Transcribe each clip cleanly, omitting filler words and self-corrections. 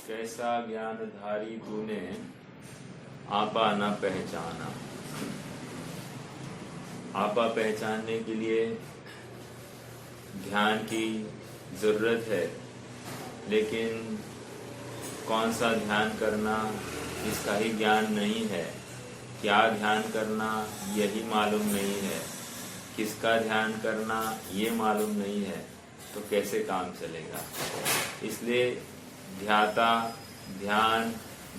कैसा ज्ञानधारी तूने आपा न पहचाना। आपा पहचानने के लिए ध्यान की जरूरत है, लेकिन कौन सा ध्यान करना इसका ही ज्ञान नहीं है। क्या ध्यान करना यही मालूम नहीं है, किसका ध्यान करना ये मालूम नहीं है, तो कैसे काम चलेगा। इसलिए ध्याता, ध्यान,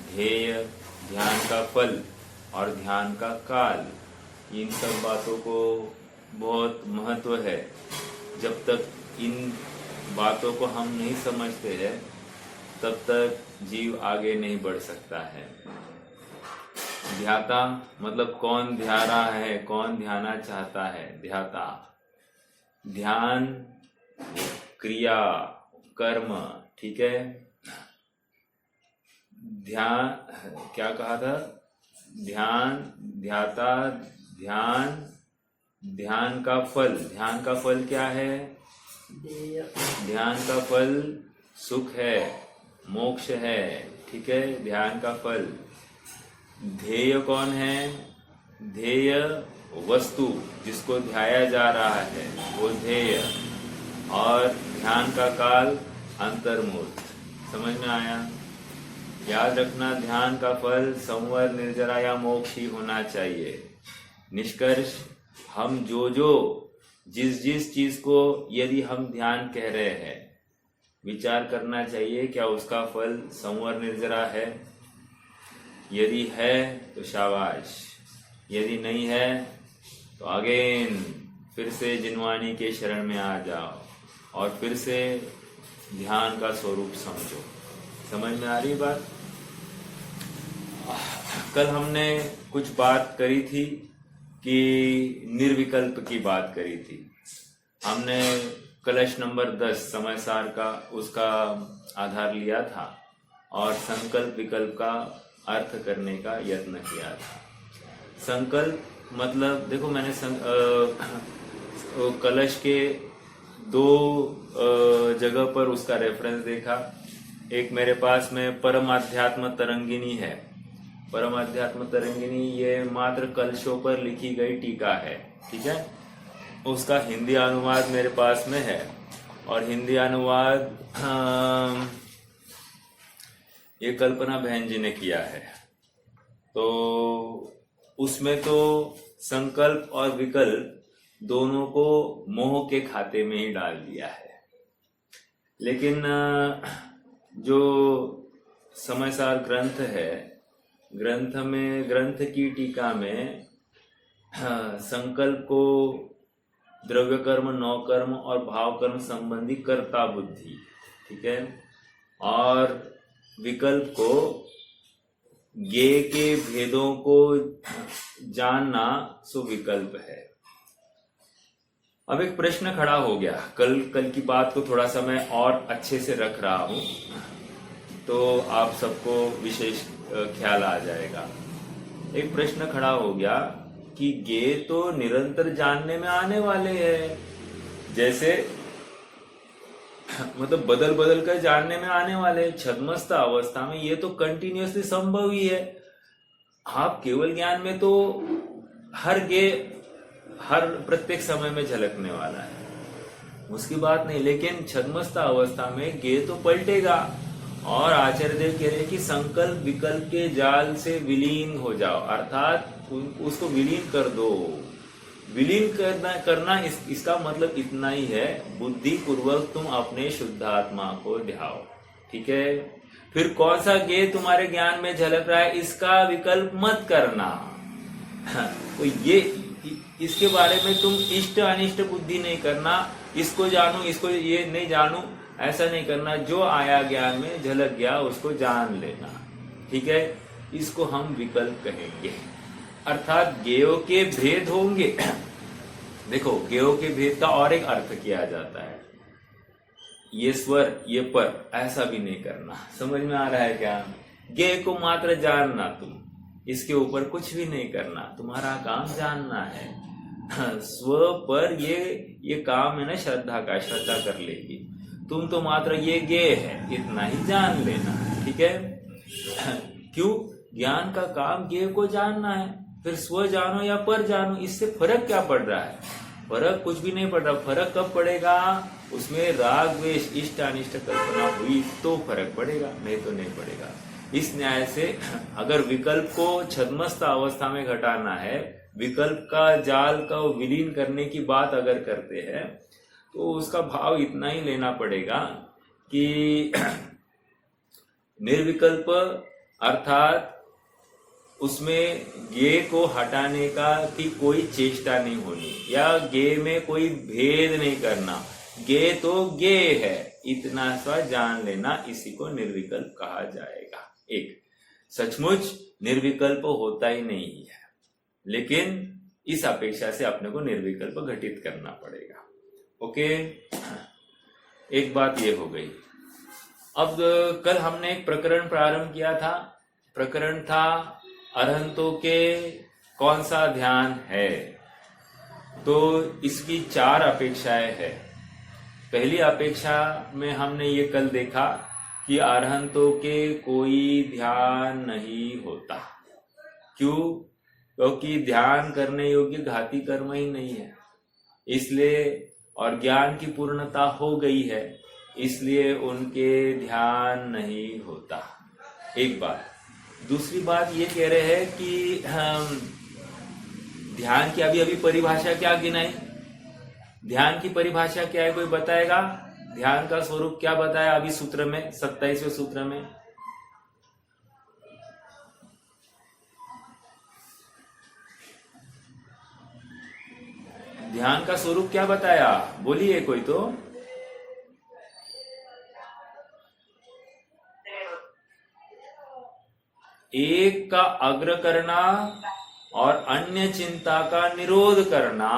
ध्येय, ध्यान का फल और ध्यान का काल, इन सब बातों को बहुत महत्व है। जब तक इन बातों को हम नहीं समझते हैं, तब तक जीव आगे नहीं बढ़ सकता है। ध्याता मतलब कौन ध्या रहा है, कौन ध्याना चाहता है। ध्याता, ध्यान क्रिया, कर्म, ठीक है। ध्यान क्या कहा था? ध्यान, ध्याता, ध्यान, ध्यान का फल। ध्यान का फल क्या है? ध्यान का फल सुख है, मोक्ष है, ठीक है। ध्यान का फल। ध्येय कौन है? ध्येय वस्तु जिसको ध्याया जा रहा है, वो ध्येय। और ध्यान का काल अंतर्मूर्त। समझ में आया? याद रखना, ध्यान का फल संवर, निर्जरा या मोक्ष ही होना चाहिए। निष्कर्ष, हम जिस चीज को यदि हम ध्यान कह रहे हैं, विचार करना चाहिए क्या उसका फल संवर निर्जरा है। यदि है तो शाबाश, यदि नहीं है तो अगेन फिर से जिनवानी के शरण में आ जाओ और फिर से ध्यान का स्वरूप समझो। समझ में आ रही बात? कल हमने कुछ बात करी थी कि निर्विकल्प की बात करी थी। हमने कलश नंबर 10 समय सार का उसका आधार लिया था और संकल्प विकल्प का अर्थ करने का यत्न किया था। संकल्प मतलब देखो, मैंने कलश के दो जगह पर उसका रेफरेंस देखा। एक मेरे पास में परम अध्यात्म तरंगिनी है। परम अध्यात्म तरंगिनी ये मात्र कलशों पर लिखी गई टीका है, ठीक है। उसका हिंदी अनुवाद मेरे पास में है और हिंदी अनुवाद ये कल्पना बहन जी ने किया है। तो उसमें तो संकल्प और विकल्प दोनों को मोह के खाते में ही डाल दिया है। लेकिन जो समयसार ग्रंथ है, ग्रंथ की टीका में संकल्प को द्रव्य कर्म, नौ कर्म और भाव कर्म संबंधी कर्ता बुद्धि, ठीक है, और विकल्प को ज्ञेय के भेदों को जानना सो विकल्प है। अब एक प्रश्न खड़ा हो गया। कल की बात को थोड़ा सा मैं और अच्छे से रख रहा हूं तो आप सबको विशेष ख्याल आ जाएगा। एक प्रश्न खड़ा हो गया कि ज्ञेय तो निरंतर जानने में आने वाले हैं, जैसे मतलब बदल बदल कर जानने में आने वाले। छद्मस्त अवस्था में ये तो कंटिन्यूअसली संभव ही है। आप केवल ज्ञान में तो हर ज्ञेय हर प्रत्येक समय में झलकने वाला है, उसकी बात नहीं। लेकिन छद्मस्त अवस्था में ज्ञेय तो पलटेगा और आचार्य देव कह रहे हैं कि संकल्प विकल्प के जाल से विलीन हो जाओ, अर्थात उसको विलीन कर दो। विलीन करना इसका मतलब इतना ही है, बुद्धि पूर्वक तुम अपने शुद्धात्मा को ध्याओ, ठीक है। फिर कौन सा ज्ञेय तुम्हारे ज्ञान में झलक रहा है, इसका विकल्प मत करना। तो ये इसके बारे में तुम इष्ट अनिष्ट बुद्धि नहीं करना, इसको जानू इसको ये नहीं जानू, ऐसा नहीं करना। जो आया ज्ञान में झलक गया उसको जान लेना, ठीक है। इसको हम विकल्प कहेंगे, अर्थात ज्ञेयों के भेद होंगे। देखो, ज्ञेयों के भेद का और एक अर्थ किया जाता है, ये स्वर ये पर, ऐसा भी नहीं करना। समझ में आ रहा है क्या? ज्ञेय को मात्र जानना, तुम इसके ऊपर कुछ भी नहीं करना, तुम्हारा काम जानना है। स्व पर ये काम है ना, श्रद्धा का, श्रद्धा कर लेगी। तुम तो मात्र ये गे है, इतना ही जान लेना। ठीक है, क्यों? ज्ञान का काम गे को जानना है, फिर स्व जानो या पर जानो, इससे फर्क क्या पड़ रहा है? फर्क कुछ भी नहीं पड़ रहा। फर्क कब पड़ेगा? उसमें राग द्वेष इष्ट अनिष्ट कल्पना हुई तो फर्क पड़ेगा, नहीं तो नहीं पड़ेगा। इस न्याय से अगर विकल्प को छद्मस्त अवस्था में घटाना है, विकल्प का जाल का विलीन करने की बात अगर करते हैं, तो उसका भाव इतना ही लेना पड़ेगा कि निर्विकल्प अर्थात उसमें गे को हटाने का की कोई चेष्टा नहीं होनी, या गे में कोई भेद नहीं करना। गे तो गे है, इतना सा जान लेना, इसी को निर्विकल्प कहा जाएगा। एक सचमुच निर्विकल्प होता ही नहीं है, लेकिन इस अपेक्षा से अपने को निर्विकल्प घटित करना पड़ेगा। ओके, एक बात ये हो गई। अब कल हमने एक प्रकरण प्रारंभ किया था। प्रकरण था अरहंतों के कौन सा ध्यान है। तो इसकी 4 अपेक्षाएं हैं। पहली अपेक्षा में हमने ये कल देखा कि अरहंतों के कोई ध्यान नहीं होता। क्यों? क्योंकि ध्यान करने योग्य घाती कर्म ही नहीं है, इसलिए, और ज्ञान की पूर्णता हो गई है, इसलिए उनके ध्यान नहीं होता। एक बात। दूसरी बात ये कह रहे हैं कि ध्यान की अभी परिभाषा क्या गिनाई? ध्यान की परिभाषा क्या है, कोई बताएगा? ध्यान का स्वरूप क्या बताया अभी सूत्र में, 27वें सूत्र में? ध्यान का स्वरूप क्या बताया? बोलिए कोई तो। एक का अग्र करना और अन्य चिंता का निरोध करना,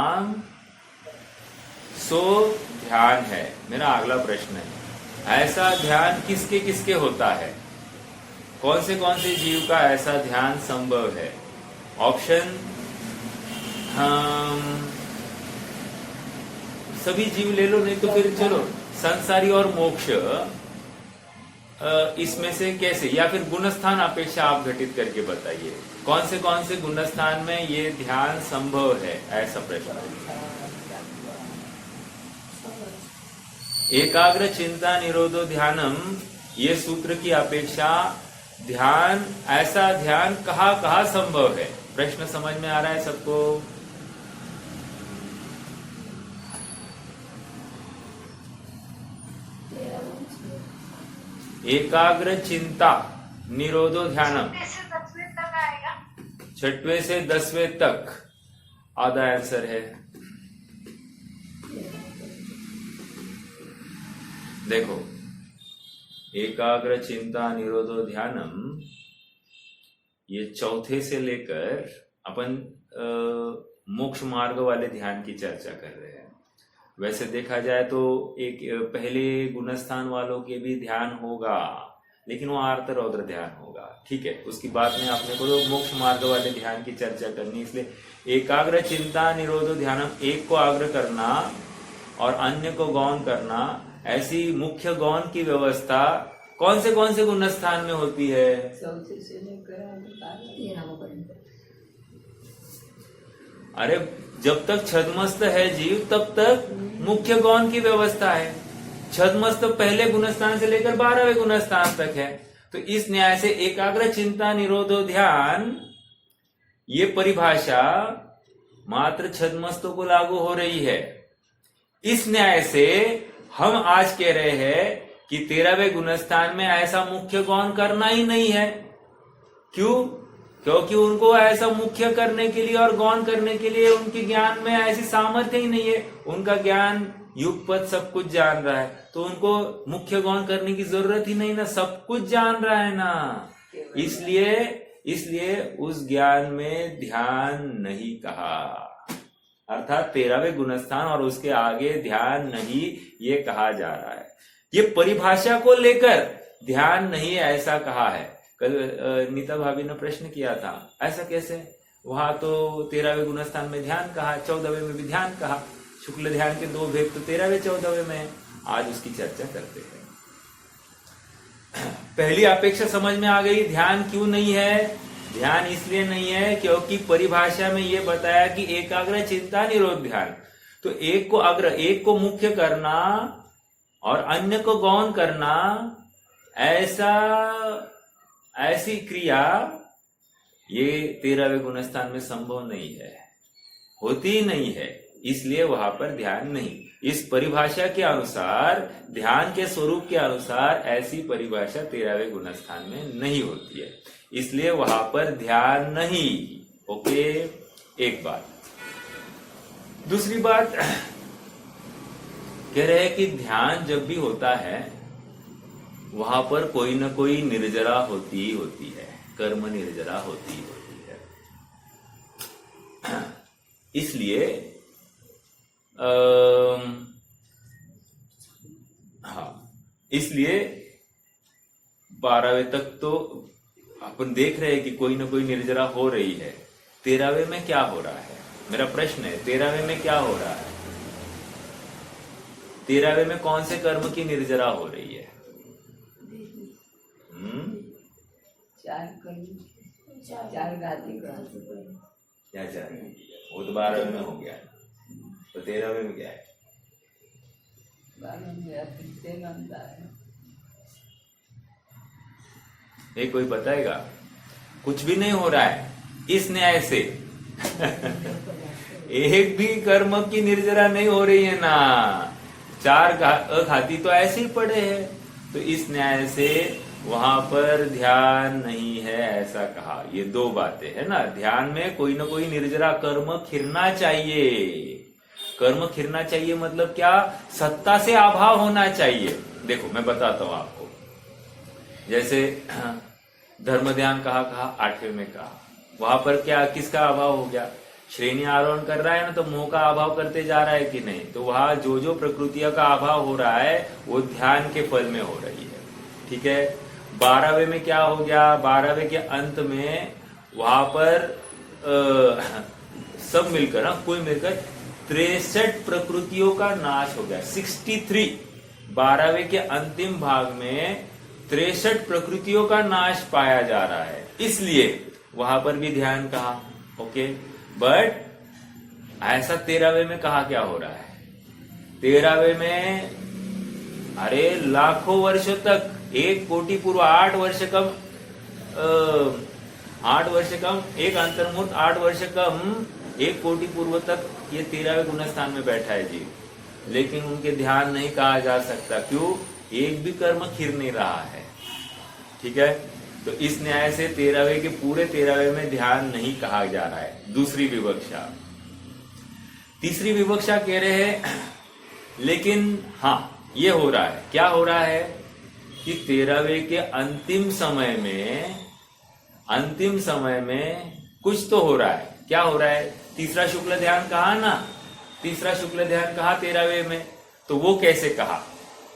सो ध्यान है। मेरा अगला प्रश्न है, ऐसा ध्यान किसके किसके होता है? कौन से जीव का ऐसा ध्यान संभव है? ऑप्शन, सभी जीव ले लो, नहीं तो फिर चलो संसारी और मोक्ष, इसमें से कैसे, या फिर गुणस्थान अपेक्षा आप घटित करके बताइए कौन से गुणस्थान में ये ध्यान संभव है, ऐसा प्रश्न। एकाग्र चिंता निरोधो ध्यानम, ये सूत्र की अपेक्षा ध्यान, ऐसा ध्यान कहाँ संभव है? प्रश्न समझ में आ रहा है सबको? एकाग्र चिंता निरोधो ध्यानम, 6वें से 10वें तक आधा आंसर है। देखो, एकाग्र चिंता निरोधो ध्यानम, ये 4थे से लेकर अपन मोक्ष मार्ग वाले ध्यान की चर्चा कर रहे हैं। वैसे देखा जाए तो एक पहले गुणस्थान वालों के भी ध्यान होगा, लेकिन वो आर्त रौद्र ध्यान होगा। ठीक है, उसकी बात में अपने को तो मोक्ष मार्ग वाले ध्यान की चर्चा करनी, इसलिए एकाग्र चिंता निरोधो ध्यानम, एक को आग्रह करना और अन्य को गौण करना, ऐसी मुख्य गौण की व्यवस्था कौन से गुणस्थान में होती है? अरे जब तक छद्मस्त है जीव, तब तक मुख्य गौण की व्यवस्था है। छद्मस्त पहले गुणस्थान से लेकर 12वें गुणस्थान तक है। तो इस न्याय से एकाग्र चिंता निरोधो ध्यान, ये परिभाषा मात्र छद्मस्तों को लागू हो रही है। इस न्याय से हम आज कह रहे हैं कि 13वें गुणस्थान में ऐसा मुख्य गौण करना ही नहीं है। क्यों? क्योंकि उनको ऐसा मुख्य करने के लिए और गौण करने के लिए उनके ज्ञान में ऐसी सामर्थ्य ही नहीं है। उनका ज्ञान युगपत सब कुछ जान रहा है, तो उनको मुख्य गौण करने की जरूरत ही नहीं ना, सब कुछ जान रहा है ना। इसलिए उस ज्ञान में ध्यान नहीं कहा, अर्थात 13वें गुणस्थान और उसके आगे ध्यान नहीं, ये कहा जा रहा है। ये परिभाषा को लेकर ध्यान नहीं ऐसा कहा है। कल नीता भाभी ने प्रश्न किया था, ऐसा कैसे? वहां तो 13वें गुणस्थान में ध्यान कहा, 14वें में भी ध्यान कहा। शुक्ल ध्यान के 2 भेद तो 13वें 14वें में है। आज उसकी चर्चा करते हैं। पहली अपेक्षा समझ में आ गई। ध्यान क्यों नहीं है? ध्यान इसलिए नहीं है क्योंकि परिभाषा में यह बताया कि एकाग्र चिंता निरोध ध्यान। तो एक को मुख्य करना और अन्य को गौण करना, ऐसी क्रिया ये 13वें गुणस्थान में संभव नहीं है, होती ही नहीं है। इसलिए वहां पर ध्यान नहीं। इस परिभाषा के अनुसार, ध्यान के स्वरूप के अनुसार ऐसी परिभाषा 13वें गुणस्थान में नहीं होती है, इसलिए वहां पर ध्यान नहीं। ओके, एक बात। दूसरी बात कह रहे हैं कि ध्यान जब भी होता है वहां पर कोई ना कोई निर्जरा होती ही होती है, कर्म निर्जरा होती ही होती है। इसलिए इसलिए 12वें तक तो अपन देख रहे हैं कि कोई ना कोई निर्जरा हो रही है। 13वें में क्या हो रहा है? मेरा प्रश्न है, 13वें में क्या हो रहा है? 13वें में कौन से कर्म की निर्जरा हो रही है? चार गाती क्या चार? वो तो 12वें में हो गया, तो 13वें में क्या है? 12वें में ये कोई बताएगा? कुछ भी नहीं हो रहा है इस न्याय से। एक भी कर्म की निर्जरा नहीं हो रही है ना। चार अघाती तो ऐसे ही पड़े हैं। तो इस न्याय से वहां पर ध्यान नहीं है ऐसा कहा। ये दो बातें है ना। ध्यान में कोई ना कोई निर्जरा कर्म खिरना चाहिए। कर्म खिरना चाहिए मतलब क्या? सत्ता से अभाव होना चाहिए। देखो मैं बताता हूं आपको। जैसे धर्म ध्यान कहा 8वें में कहा, वहां पर क्या किसका अभाव हो गया? श्रेणी आरोहण कर रहा है ना, तो मोह का अभाव करते जा रहा है कि नहीं? तो वहां जो प्रकृतियों का अभाव हो रहा है वो ध्यान के फल में हो रही है। ठीक है। 12वें में क्या हो गया? 12वें के अंत में वहां पर सब मिलकर कुल मिलकर 63 प्रकृतियों का नाश हो गया। 63 12वें के अंतिम भाग में 63 प्रकृतियों का नाश पाया जा रहा है, इसलिए वहां पर भी ध्यान कहा। ओके, बट ऐसा 13वें में कहा क्या हो रहा है? 13वें में अरे लाखों वर्षों तक 1 कोटि पूर्व 8 वर्ष कम 8 वर्ष कम 1 अंतर्मुहूर्त 8 वर्ष कम 1 कोटि पूर्व तक ये 13वें गुणस्थान में बैठा है जी, लेकिन उनके ध्यान नहीं कहा जा सकता। क्यों? एक भी कर्म खिर नहीं रहा है। ठीक है। तो इस न्याय से 13वें के पूरे 13वें में ध्यान नहीं कहा जा रहा है। दूसरी विवक्षा। तीसरी विवक्षा कह रहे हैं लेकिन हाँ ये हो रहा है। क्या हो रहा है कि 13वें के अंतिम समय में कुछ तो हो रहा है। क्या हो रहा है? तीसरा शुक्ल ध्यान कहा ना, तीसरा शुक्ल ध्यान कहा 13वें में। तो वो कैसे कहा?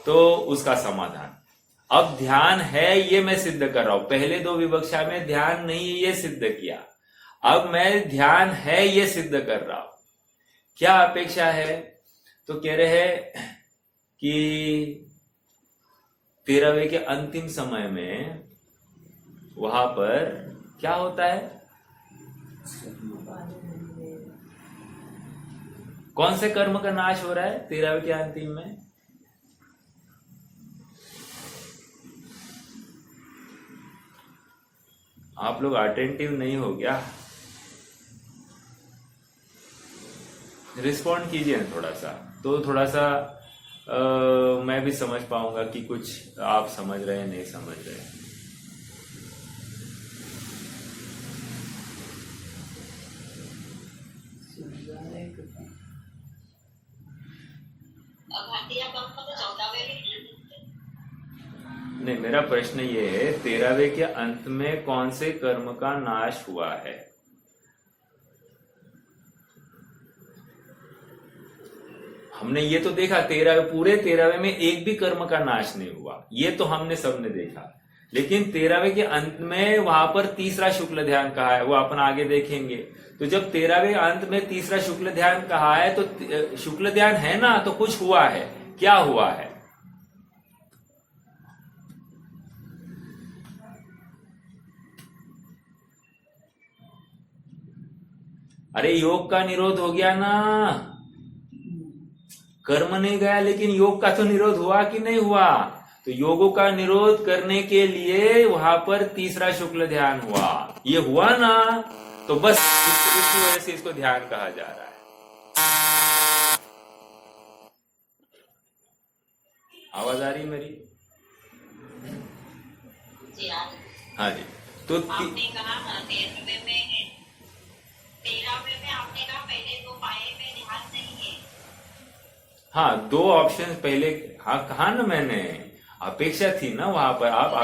तो उसका समाधान, अब ध्यान है ये मैं सिद्ध कर रहा हूं। पहले 2 विवक्षा में ध्यान नहीं है ये सिद्ध किया, अब मैं ध्यान है ये सिद्ध कर रहा हूं। क्या अपेक्षा है? तो कह रहे हैं कि 13वें के अंतिम समय में वहां पर क्या होता है? कौन से कर्म का नाश हो रहा है 13वें के अंतिम में? आप लोग अटेंटिव नहीं हो क्या? रिस्पॉन्ड कीजिए ना थोड़ा सा, तो थोड़ा सा मैं भी समझ पाऊंगा कि कुछ आप समझ रहे हैं नहीं समझ रहे हैं। नहीं, मेरा प्रश्न ये है 13वें के अंत में कौन से कर्म का नाश हुआ है? हमने ये तो देखा पूरे 13वें में एक भी कर्म का नाश नहीं हुआ, ये तो हमने सबने देखा। लेकिन 13वें के अंत में वहां पर तीसरा शुक्ल ध्यान कहा है, वो अपन आगे देखेंगे। तो जब 13वें अंत में तीसरा शुक्ल ध्यान कहा है तो शुक्ल ध्यान है ना, तो कुछ हुआ है। क्या हुआ है? अरे योग का निरोध हो गया ना, कर्म नहीं गया लेकिन योग का तो निरोध हुआ कि नहीं हुआ। तो योगों का निरोध करने के लिए वहां पर तीसरा शुक्ल ध्यान हुआ, ये हुआ ना, तो बस इसकी वजह से इसको ध्यान कहा जा रहा है। आवाज आ रही मेरी? हाँ जी। तो आपने कहा ना 13वें में आपने कहा पहले 2 पाए में ध्यान नहीं है। हाँ, 2 ऑप्शन पहले, हाँ कहा ना मैंने, अपेक्षा थी ना वहां पर। आप तो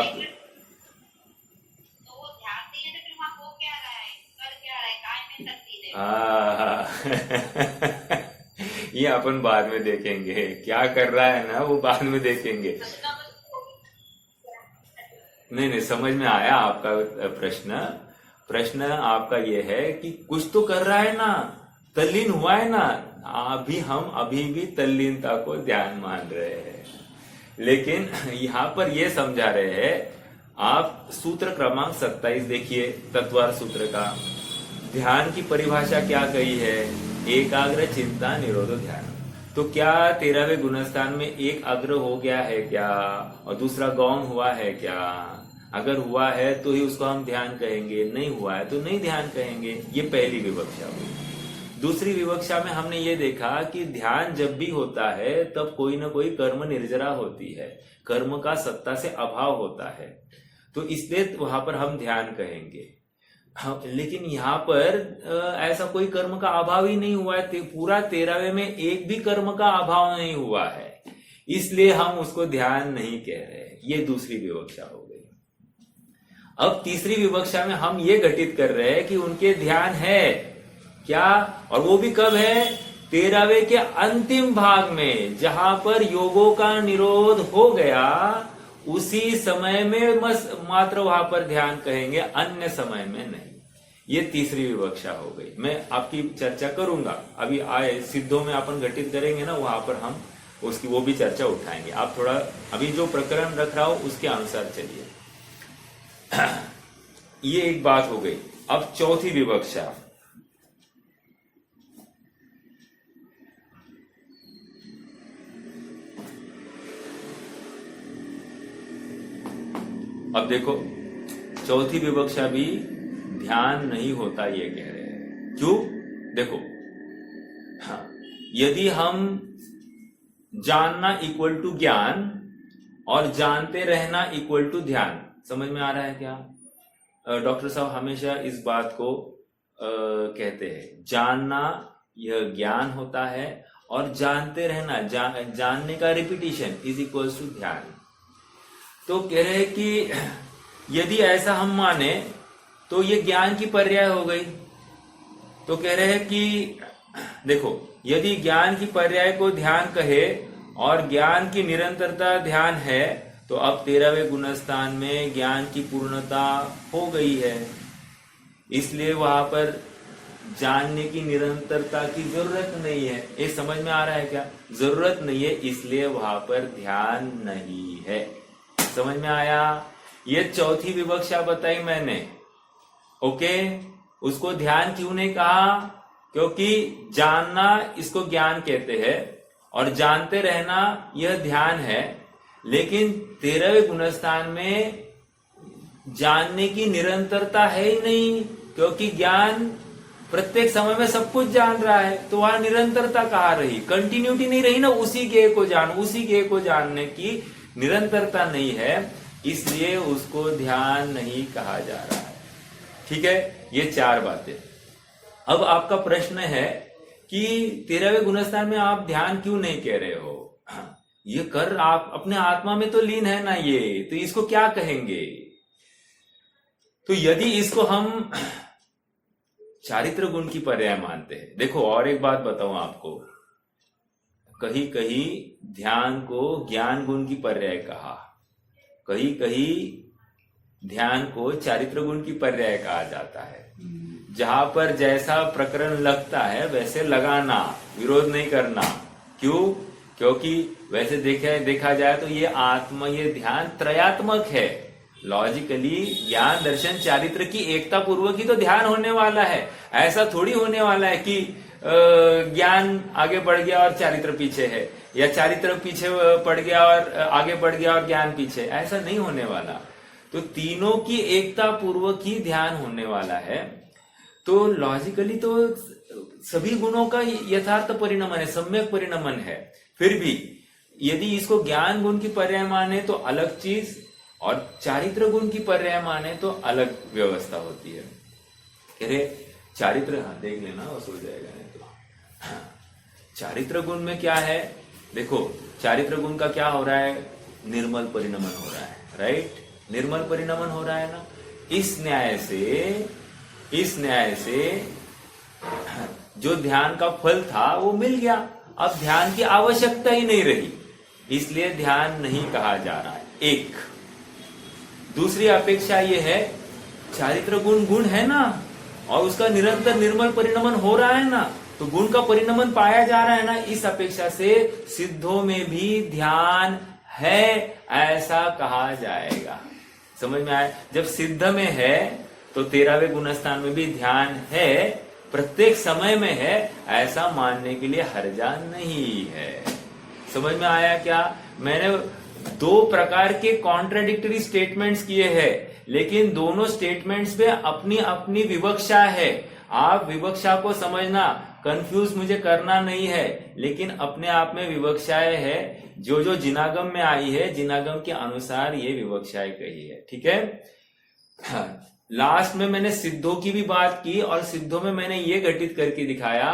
वो ध्यान नहीं है तो फिर वहाँ हो क्या रहा है, कर क्या रहा है, काय में शक्ति है। ये अपन बाद में देखेंगे, क्या कर रहा है ना वो बाद में देखेंगे। नहीं, समझ में आया आपका प्रश्न आपका ये है कि कुछ तो कर रहा है ना, तल्लीन हुआ है ना। हम अभी भी तल्लीनता को ध्यान मान रहे हैं, लेकिन यहाँ पर ये समझा रहे हैं। आप सूत्र क्रमांक 27 देखिए, तत्वार सूत्र का ध्यान की परिभाषा क्या कही है? एकाग्र चिंता निरोध ध्यान। तो क्या 13वें गुणस्थान में एक अग्र हो गया है क्या, और दूसरा गौण हुआ है क्या? अगर हुआ है तो ही उसको हम ध्यान कहेंगे, नहीं हुआ है तो नहीं ध्यान कहेंगे। ये पहली विवक्षा हुई। दूसरी विवक्षा में हमने ये देखा कि ध्यान जब भी होता है तब कोई ना कोई कर्म निर्जरा होती है, कर्म का सत्ता से अभाव होता है, तो इसलिए वहां पर हम ध्यान कहेंगे। हाँ, लेकिन यहाँ पर ऐसा कोई कर्म का अभाव ही नहीं हुआ है। पूरा 13वें में एक भी कर्म का अभाव नहीं हुआ है, इसलिए हम उसको ध्यान नहीं कह रहे। ये दूसरी विवक्षा हो गई। अब तीसरी विवक्षा में हम ये घटित कर रहे हैं कि उनके ध्यान है क्या, और वो भी कब है? 13वें के अंतिम भाग में, जहां पर योगों का निरोध हो गया, उसी समय में मात्र वहां पर ध्यान कहेंगे, अन्य समय में नहीं। ये तीसरी विवक्षा हो गई। मैं आपकी चर्चा करूंगा, अभी आए सिद्धों में अपन घटित करेंगे ना, वहां पर हम उसकी वो भी चर्चा उठाएंगे। आप थोड़ा अभी जो प्रकरण रख रहा हो उसके अनुसार चलिए। ये एक बात हो गई। अब चौथी विवक्षा, अब देखो, चौथी विवक्षा भी ध्यान नहीं होता ये कह रहे हैं। क्यों? देखो, हाँ, यदि हम जानना इक्वल टू ज्ञान और जानते रहना इक्वल टू ध्यान, समझ में आ रहा है क्या? डॉक्टर साहब हमेशा इस बात को कहते हैं, जानना यह ज्ञान होता है और जानते रहना, जानने का रिपीटिशन इज इक्वल्स टू ध्यान। तो कह रहे हैं कि यदि ऐसा हम माने तो ये ज्ञान की पर्याय हो गई। तो कह रहे हैं कि देखो, यदि ज्ञान की पर्याय को ध्यान कहे और ज्ञान की निरंतरता ध्यान है, तो अब 13वें गुणस्थान में ज्ञान की पूर्णता हो गई है, इसलिए वहां पर जानने की निरंतरता की जरूरत नहीं है। ये समझ में आ रहा है क्या? जरूरत नहीं है, इसलिए वहां पर ध्यान नहीं है। समझ में आया? ये चौथी विवक्षा बताई मैंने। ओके, उसको ध्यान क्यों नहीं कहा? क्योंकि जानना इसको ज्ञान कहते हैं और जानते रहना यह ध्यान है, लेकिन 13वें गुणस्थान में जानने की निरंतरता है ही नहीं, क्योंकि ज्ञान प्रत्येक समय में सब कुछ जान रहा है, तो वहां निरंतरता कहाँ रही? कंटिन्यूटी नहीं रही ना, उसी के को जानने की निरंतरता नहीं है, इसलिए उसको ध्यान नहीं कहा जा रहा है। ठीक है, ये 4 बातें। अब आपका प्रश्न है कि 13वें गुणस्थान में आप ध्यान क्यों नहीं कह रहे हो? ये कर आप अपने आत्मा में तो लीन है ना, ये तो इसको क्या कहेंगे? तो यदि इसको हम चारित्र गुण की पर्याय मानते हैं, देखो और एक बात बताऊं आपको, कहीं कहीं ध्यान को ज्ञान गुण की पर्याय कहा, कहीं कहीं ध्यान को चारित्र गुण की पर्याय कहा जाता है। जहां पर जैसा प्रकरण लगता है वैसे लगाना, विरोध नहीं करना। क्यों? क्योंकि वैसे देखा जाए तो ये ध्यान त्रयात्मक है, लॉजिकली ज्ञान दर्शन चारित्र की एकता पूर्वक ही तो ध्यान होने वाला है। ऐसा थोड़ी होने वाला है कि ज्ञान आगे बढ़ गया और चारित्र पीछे है, या चारित्र पीछे पड़ गया और आगे बढ़ गया और ज्ञान पीछे। ऐसा नहीं होने वाला। तो तीनों की एकता पूर्वक ही ध्यान होने वाला है। तो लॉजिकली तो सभी गुणों का यथार्थ परिणमन है, सम्यक परिणमन है। फिर भी यदि इसको ज्ञान गुण की पर्याय माने तो अलग चीज, और चारित्र गुण की पर्याय माने तो अलग व्यवस्था होती है। अरे चारित्र, हाँ देख लेना, वो सो जाएगा नहीं तो। हाँ, चारित्र गुण में क्या है? देखो चारित्र गुण का क्या हो रहा है? निर्मल परिणमन हो रहा है, राइट? निर्मल परिणमन हो रहा है ना। इस न्याय से जो ध्यान का फल था वो मिल गया। अब ध्यान की आवश्यकता ही नहीं रही, इसलिए ध्यान नहीं कहा जा रहा है। एक दूसरी अपेक्षा ये है, चारित्र गुण है ना, और उसका निरंतर निर्मल परिणमन हो रहा है ना, तो गुण का परिणमन पाया जा रहा है ना। इस अपेक्षा से सिद्धों में भी ध्यान है ऐसा कहा जाएगा। समझ में आया? जब सिद्ध में है तो 13वें गुणस्थान में भी ध्यान है, प्रत्येक समय में है, ऐसा मानने के लिए हर्जा नहीं है। समझ में आया क्या? मैंने दो प्रकार के कॉन्ट्राडिक्टरी स्टेटमेंट्स किए हैं, लेकिन दोनों स्टेटमेंट्स में अपनी अपनी विवक्षा है। आप विवक्षा को समझना, कंफ्यूज मुझे करना नहीं है, लेकिन अपने आप में विवक्षाएं है। जो जिनागम में आई है, जिनागम के अनुसार ये विवक्षाएं कही है। ठीक है? हाँ, लास्ट में मैंने सिद्धों की भी बात की, और सिद्धों में मैंने ये घटित करके दिखाया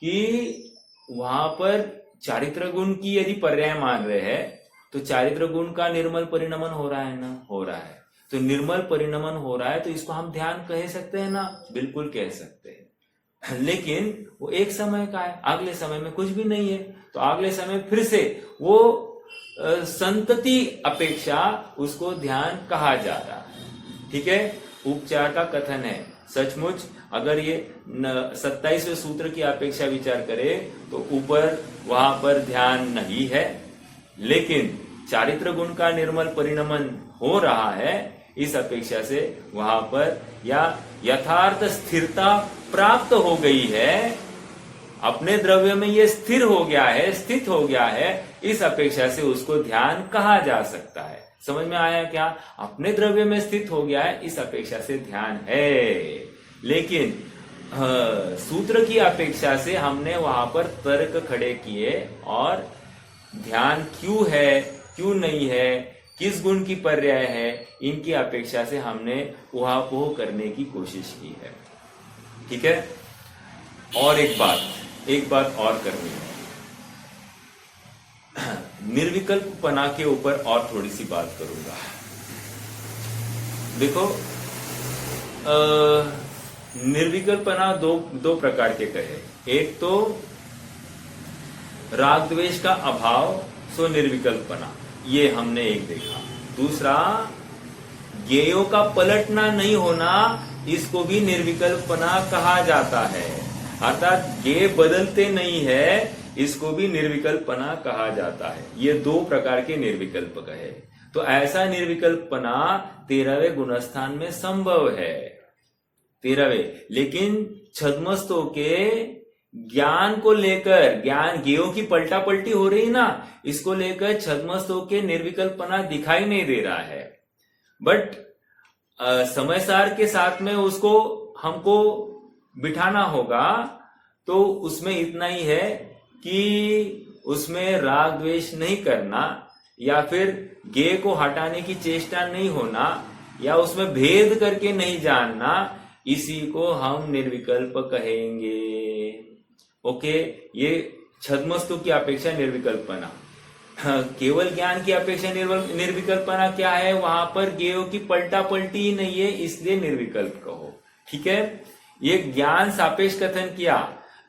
कि वहां पर चारित्र गुण की यदि पर्याय मान रहे हैं तो चारित्र गुण का निर्मल परिणमन हो रहा है ना, हो रहा है। तो निर्मल परिणमन हो रहा है तो इसको हम ध्यान कह सकते हैं ना, बिल्कुल कह सकते हैं। लेकिन वो एक समय का है, अगले समय में कुछ भी नहीं है। तो अगले समय फिर से वो संतति अपेक्षा उसको ध्यान कहा जा रहा है। ठीक है? उपचार का कथन है। सचमुच अगर ये 27वें सूत्र की अपेक्षा विचार करें तो ऊपर वहां पर ध्यान नहीं है, लेकिन चारित्र गुण का निर्मल परिणमन हो रहा है, इस अपेक्षा से वहां पर या यथार्थ स्थिरता प्राप्त हो गई है, अपने द्रव्य में ये स्थिर हो गया है, स्थित हो गया है, इस अपेक्षा से उसको ध्यान कहा जा सकता है। समझ में आया क्या? अपने द्रव्य में स्थित हो गया है, इस अपेक्षा से ध्यान है। लेकिन सूत्र की अपेक्षा से हमने वहां पर तर्क खड़े किए, और ध्यान क्यों है, क्यों नहीं है, किस गुण की पर्याय है, इनकी अपेक्षा से हमने उहापोह करने की कोशिश की है। ठीक है? और एक बात और करनी है। निर्विकल्पपना के ऊपर और थोड़ी सी बात करूंगा। देखो निर्विकल्पना दो प्रकार के कहे। एक तो राग द्वेष का अभाव, सो निर्विकल्पना, ये हमने एक देखा। दूसरा, ज्ञेयों का पलटना नहीं होना, इसको भी निर्विकल्पना कहा जाता है। अर्थात ज्ञेय बदलते नहीं है, इसको भी निर्विकल्पना कहा जाता है। ये दो प्रकार के निर्विकल्प कहे। तो ऐसा निर्विकल्पना 13वें गुणस्थान में संभव है, 13वें। लेकिन छद्मस्तों के ज्ञान को लेकर, ज्ञान ज्ञेयों की पलटा पलटी हो रही ना, इसको लेकर छद्मस्तों के निर्विकल्पना दिखाई नहीं दे रहा है। बट समय सार के साथ में उसको हमको बिठाना होगा। तो उसमें इतना ही है कि उसमें राग द्वेष नहीं करना, या फिर ज्ञेय को हटाने की चेष्टा नहीं होना, या उसमें भेद करके नहीं जानना, इसी को हम निर्विकल्प कहेंगे। ओके? ये छद्मस्तु की अपेक्षा निर्विकल्पना। केवल ज्ञान की अपेक्षा निर्विकल्पना क्या है? वहां पर ज्ञेयों की पलटा पलटी ही नहीं है, इसलिए निर्विकल्प कहो। ठीक है? ये ज्ञान सापेक्ष कथन किया।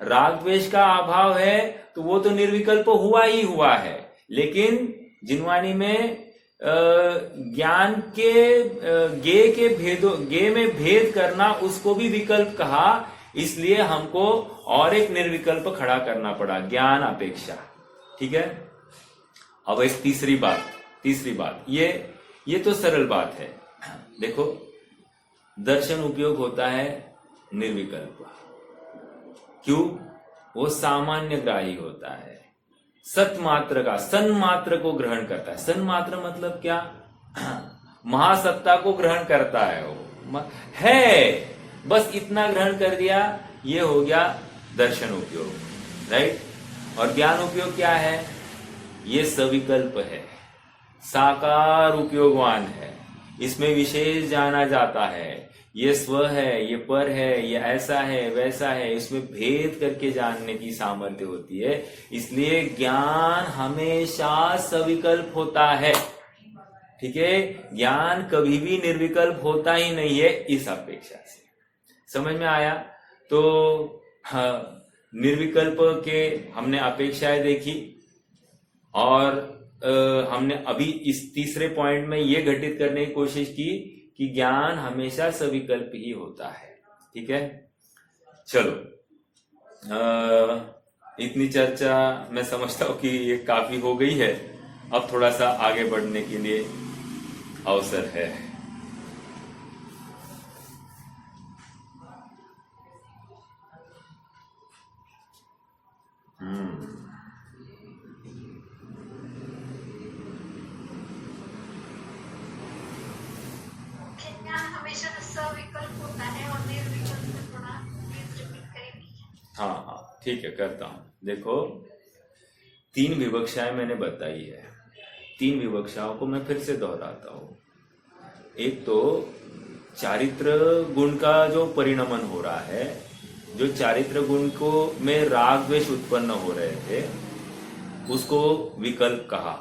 राग द्वेष का अभाव है तो वो तो निर्विकल्प हुआ ही हुआ है, लेकिन जिनवानी में ज्ञान के ज्ञेय में भेद करना, उसको भी विकल्प कहा, इसलिए हमको और एक निर्विकल्प खड़ा करना पड़ा, ज्ञान अपेक्षा। ठीक है? अब इस तीसरी बात, ये तो सरल बात है। देखो, दर्शन उपयोग होता है निर्विकल्प। क्यों? वो सामान्य ग्राही होता है, सतमात्र का, सन्मात्र को ग्रहण करता है। सन्मात्र मतलब क्या? महासत्ता को ग्रहण करता है, वो है, बस इतना ग्रहण कर दिया, ये हो गया दर्शन उपयोग, राइट। और ज्ञान उपयोग क्या है? ये सविकल्प है, साकार उपयोगवान है, इसमें विशेष जाना जाता है, ये स्व है, ये पर है, ये ऐसा है, वैसा है, इसमें भेद करके जानने की सामर्थ्य होती है। इसलिए ज्ञान हमेशा सविकल्प होता है, ठीक है। ज्ञान कभी भी निर्विकल्प होता ही नहीं है, इस अपेक्षा से। समझ में आया? तो निर्विकल्प के हमने अपेक्षाएं देखी, और हमने अभी इस तीसरे पॉइंट में ये घटित करने की कोशिश की कि ज्ञान हमेशा सविकल्प ही होता है, ठीक है। चलो, इतनी चर्चा मैं समझता हूं कि ये काफी हो गई है। अब थोड़ा सा आगे बढ़ने के लिए अवसर है। ज्ञान हमेशा सविकल्प होता है और निर्विकल्प में थोड़ा रिपीट करेंगे। हाँ, ठीक है, करता हूं। देखो, 3 विवक्षाएं मैंने बताई है। 3 विवक्षाओं को मैं फिर से दोहराता हूं। एक तो चारित्र गुण का जो परिणमन हो रहा है, जो चारित्र गुण को में राग द्वेष उत्पन्न हो रहे थे, उसको विकल्प कहा,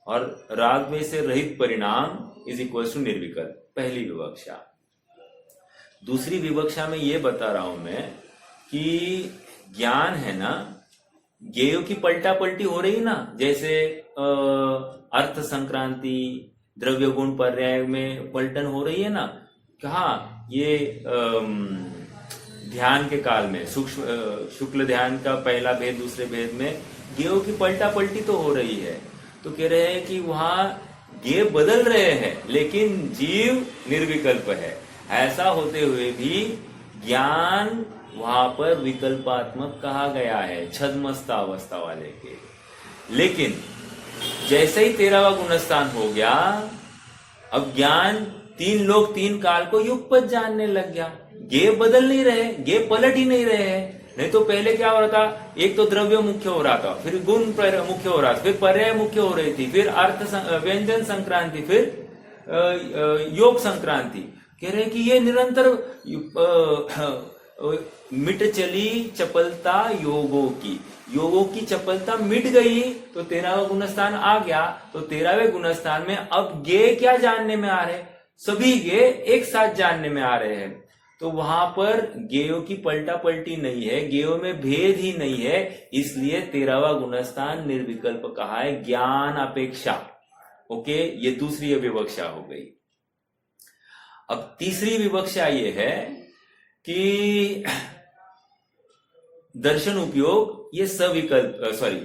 और राग द्वेष से रहित परिणाम इज इक्वल टू निर्विकल्प, पहली विवक्षा। दूसरी विवक्षा में ये बता रहा हूं मैं कि ज्ञान है ना, ज्ञेयों की पलटा पलटी हो रही ना, जैसे अर्थ संक्रांति, द्रव्य गुण पर्याय में पलटन हो रही है ना। कहा ये ध्यान के काल में शुक्ल ध्यान का पहला भेद दूसरे भेद में ज्ञेयों की पलटा पलटी तो हो रही है। तो कह रहे हैं कि वहां ज्ञेय बदल रहे हैं, लेकिन जीव निर्विकल्प है। ऐसा होते हुए भी ज्ञान वहां पर विकल्पात्मक कहा गया है, छद्मस्थ अवस्था वाले के। लेकिन जैसे ही 13वां गुणस्थान हो गया, अब ज्ञान 3 लोक 3 काल को युगपत जानने लग गया। ज्ञेय बदल नहीं रहे, ज्ञेय पलट ही नहीं रहे हैं। नहीं तो पहले क्या हो रहा था? एक तो द्रव्य मुख्य हो रहा था, फिर गुण मुख्य हो रहा था, फिर पर्याय मुख्य हो रही थी, फिर अर्थ व्यंजन संक्रांति, फिर योग संक्रांति। कह रहे कि ये निरंतर मिट चली चपलता योगों की चपलता मिट गई। तो 13वां गुणस्थान आ गया। तो 13वें गुणस्थान में अब ज्ञेय क्या जानने में आ रहे? सभी ज्ञेय एक साथ जानने में आ रहे हैं। तो वहां पर ज्ञेयों की पलटा पलटी नहीं है, ज्ञेयों में भेद ही नहीं है, इसलिए 13वां गुणस्थान निर्विकल्प कहा है, ज्ञान अपेक्षा। ओके, ये दूसरी विवक्षा हो गई। अब तीसरी विवक्षा ये है कि दर्शन उपयोग ये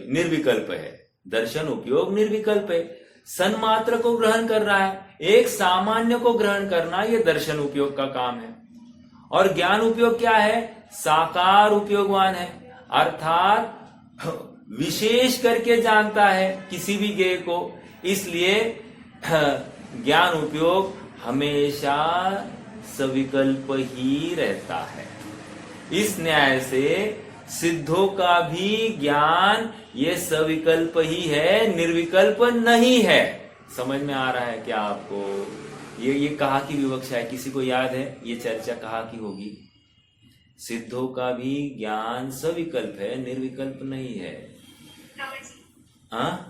निर्विकल्प है। दर्शन उपयोग निर्विकल्प है, सन्मात्र को ग्रहण कर रहा है, एक सामान्य को ग्रहण करना ये दर्शन उपयोग का काम है। और ज्ञान उपयोग क्या है? साकार उपयोगवान है, अर्थात विशेष करके जानता है किसी भी ज्ञेय को। इसलिए ज्ञान उपयोग हमेशा सविकल्प ही रहता है। इस न्याय से सिद्धों का भी ज्ञान ये सविकल्प ही है, निर्विकल्प नहीं है। समझ में आ रहा है क्या आपको? ये कहा की विवक्षा है, किसी को याद है? ये चर्चा कहा की होगी। सिद्धों का भी ज्ञान सविकल्प है, निर्विकल्प नहीं है। हाँ,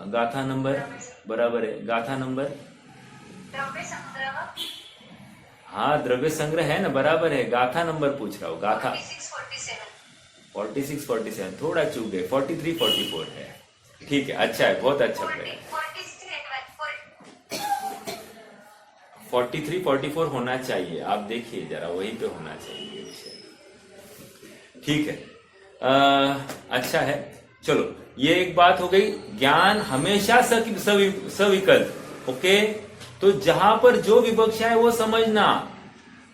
गाथा नंबर बराबर है, गाथा नंबर। हाँ, द्रव्य संग्रह है ना, बराबर है। गाथा नंबर पूछ रहा हूँ, गाथा 46-47, थोड़ा चूक गए, 43-44 है। ठीक है, अच्छा है, बहुत अच्छा है। 43-44 होना चाहिए, आप देखिए जरा, वहीं पे होना चाहिए विषय। ठीक है, अच्छा है। चलो, ये एक बात हो गई, ज्ञान हमेशा सविकल्प। ओके, तो जहां पर जो विवक्षा है वो समझना,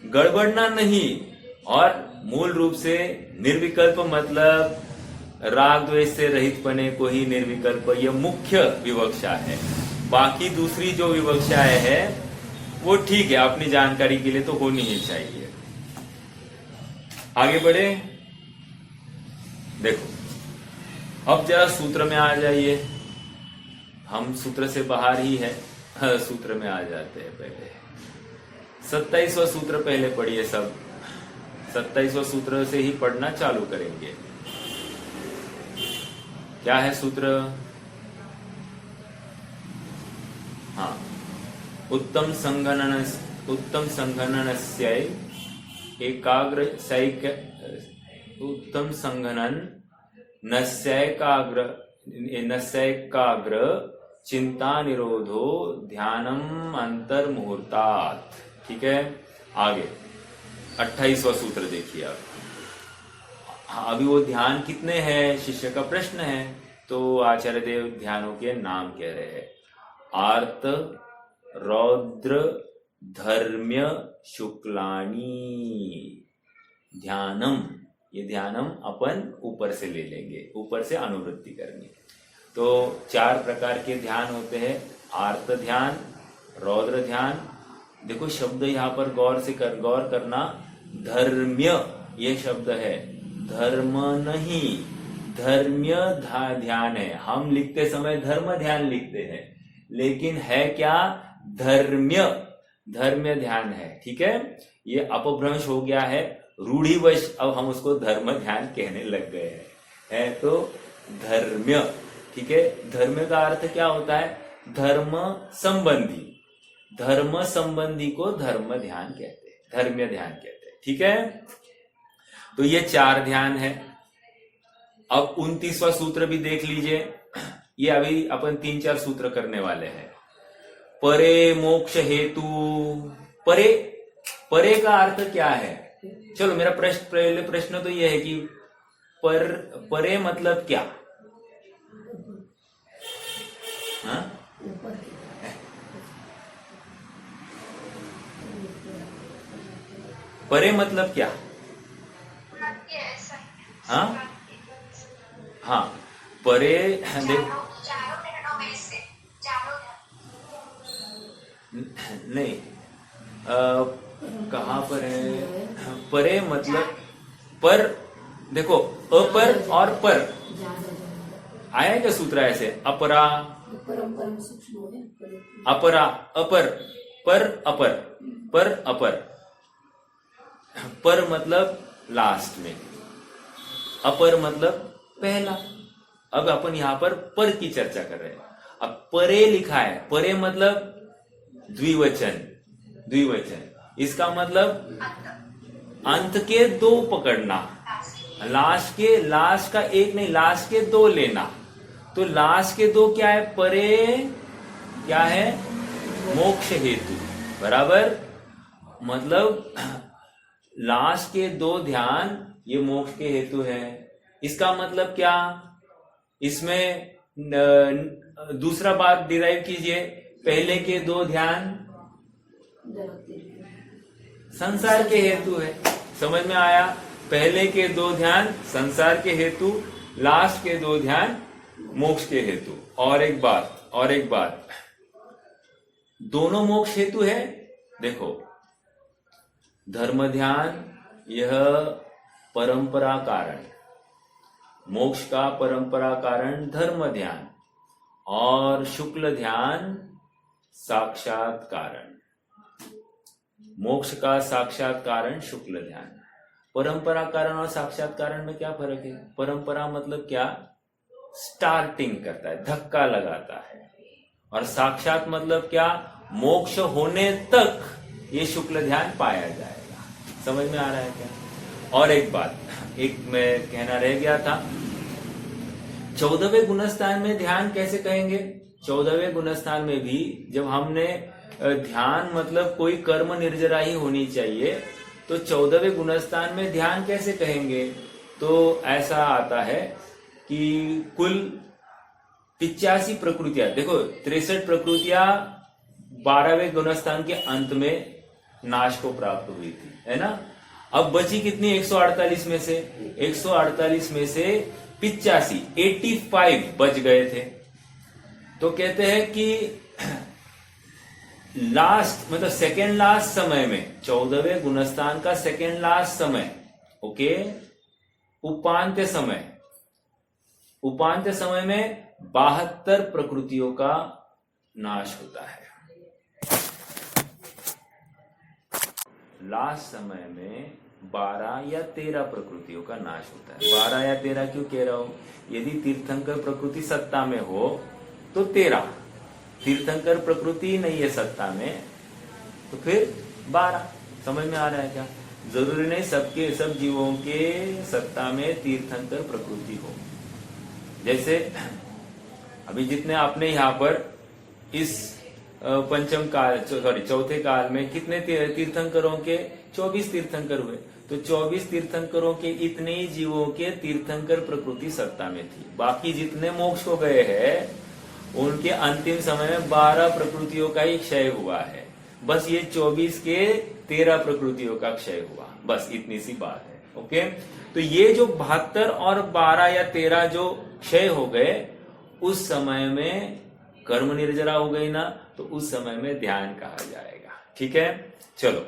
गड़बड़ना नहीं। और मूल रूप से निर्विकल्प मतलब राग द्वेष से रहित पने को ही निर्विकल्प, यह मुख्य विवक्षा है। बाकी दूसरी जो विवक्षाएं है वो ठीक है, अपनी जानकारी के लिए तो होनी ही चाहिए। आगे बढ़े, देखो अब जरा सूत्र में आ जाइए। हम सूत्र से बाहर ही है, सूत्र में आ जाते हैं। पहले 27वां सूत्र पहले पढ़िए सब, 27वां सूत्र से ही पढ़ना चालू करेंगे। क्या है सूत्र? हाँ, उत्तम संघननस्य एकाग्र उत्तम संघनन नस्यैकाग्र चिंता निरोधो ध्यानम अंतर्मुहूर्तात्। ठीक है, आगे 28वां सूत्र देखिए आप। अभी वो ध्यान कितने हैं शिष्य का प्रश्न है, तो आचार्य देव ध्यानों के नाम कह रहे हैं। आर्त, रौद्र, धर्म्य, शुक्लानी ध्यानम। ये ध्यानम अपन ऊपर से ले लेंगे, ऊपर से अनुवृत्ति करनी। तो 4 प्रकार के ध्यान होते हैं। आर्त ध्यान, रौद्र ध्यान, देखो शब्द यहाँ पर गौर करना। धर्म्य ये शब्द है, धर्म नहीं, धर्म्य ध्यान है। हम लिखते समय धर्म ध्यान लिखते हैं, लेकिन है क्या? धर्म्य ध्यान है। ठीक है, ये अपभ्रंश हो गया है, रूढ़िवश अब हम उसको धर्म ध्यान कहने लग गए हैं। है तो धर्म्य। ठीक है, धर्म का अर्थ क्या होता है? धर्म संबंधी। धर्म संबंधी को धर्म ध्यान कहते हैं, धर्म्य ध्यान कहते हैं। ठीक है, तो ये 4 ध्यान है। अब 29वां सूत्र भी देख लीजिए। ये अभी अपन 3-4 सूत्र करने वाले हैं। परे मोक्ष हेतु। परे का अर्थ क्या है? चलो मेरा पहले प्रश्न तो ये है कि परे मतलब क्या? हाँ? परे मतलब क्या? हाँ हाँ, परे नहीं, कहाँ पर है? परे मतलब पर, देखो अपर और पर आया क्या सूत्र ऐसे? अपरा, अपरा, अपर, पर अपर, पर अपर। पर मतलब लास्ट में, अपर मतलब पहला। अब अपन यहां पर की चर्चा कर रहे हैं। अब परे लिखा है, परे मतलब द्विवचन। इसका मतलब अंत के 2 पकड़ना, लास्ट का एक नहीं, लास्ट के 2 लेना। तो लास्ट के 2 क्या है? परे क्या है? मोक्ष हेतु, बराबर। मतलब लास्ट के 2 ध्यान ये मोक्ष के हेतु है। इसका मतलब क्या? इसमें दूसरा बात डिराइव कीजिए। पहले के 2 ध्यान संसार के हेतु है। समझ में आया? पहले के 2 ध्यान संसार के हेतु, लास्ट के 2 ध्यान मोक्ष के हेतु। और एक बात, दोनों मोक्ष हेतु है। देखो, धर्म ध्यान यह परंपरा कारण, मोक्ष का परंपरा कारण धर्म ध्यान, और शुक्ल ध्यान साक्षात कारण। मोक्ष का साक्षात कारण शुक्ल ध्यान। परंपरा कारण और साक्षात कारण में क्या फर्क है? परंपरा मतलब क्या? स्टार्टिंग करता है, धक्का लगाता है। और साक्षात मतलब क्या? मोक्ष होने तक ये शुक्ल ध्यान पाया जाएगा। समझ में आ रहा है क्या? और एक बात, एक मैं कहना रह गया था, 14वें गुणस्थान में ध्यान कैसे कहेंगे? 14वें गुणस्थान में भी जब हमने ध्यान मतलब कोई कर्म निर्जरा ही होनी चाहिए, तो 14वें गुणस्थान में ध्यान कैसे कहेंगे? तो ऐसा आता है कि कुल 85 प्रकृतियां, देखो 63 प्रकृतियां 12वें गुणस्थान के अंत में नाश को प्राप्त हुई थी, है ना। अब बची कितनी 148 में से 148 में से 85 बच गए थे। तो कहते हैं कि लास्ट मतलब सेकेंड लास्ट समय में 14वें गुणस्थान का सेकेंड लास्ट समय, ओके, उपांत्य समय में 72 प्रकृतियों का नाश होता है। लास्ट समय में 12 या 13 प्रकृतियों का नाश होता है। 12 या 13 क्यों कह रहा हूं? यदि तीर्थंकर प्रकृति सत्ता में हो तो 13, तीर्थंकर प्रकृति नहीं है सत्ता में तो फिर 12। समझ में आ रहा है क्या? जरूरी नहीं सबके सब जीवों के सत्ता में तीर्थंकर प्रकृति हो। जैसे अभी जितने आपने यहाँ पर इस पंचम काल चौथे काल में कितने तीर्थंकरों के 24 तीर्थंकर हुए, तो 24 तीर्थंकरों के इतने ही जीवों के तीर्थंकर प्रकृति सत्ता में थी। बाकी जितने मोक्ष हो गए हैं उनके अंतिम समय में 12 प्रकृतियों का ही क्षय हुआ है। बस ये 24 के 13 प्रकृतियों का क्षय हुआ, बस इतनी सी बात है। ओके, तो ये जो 72 और 12 या 13 जो क्षय हो गए उस समय में कर्म निर्जरा हो गई ना, तो उस समय में ध्यान कहा जाएगा। ठीक है, चलो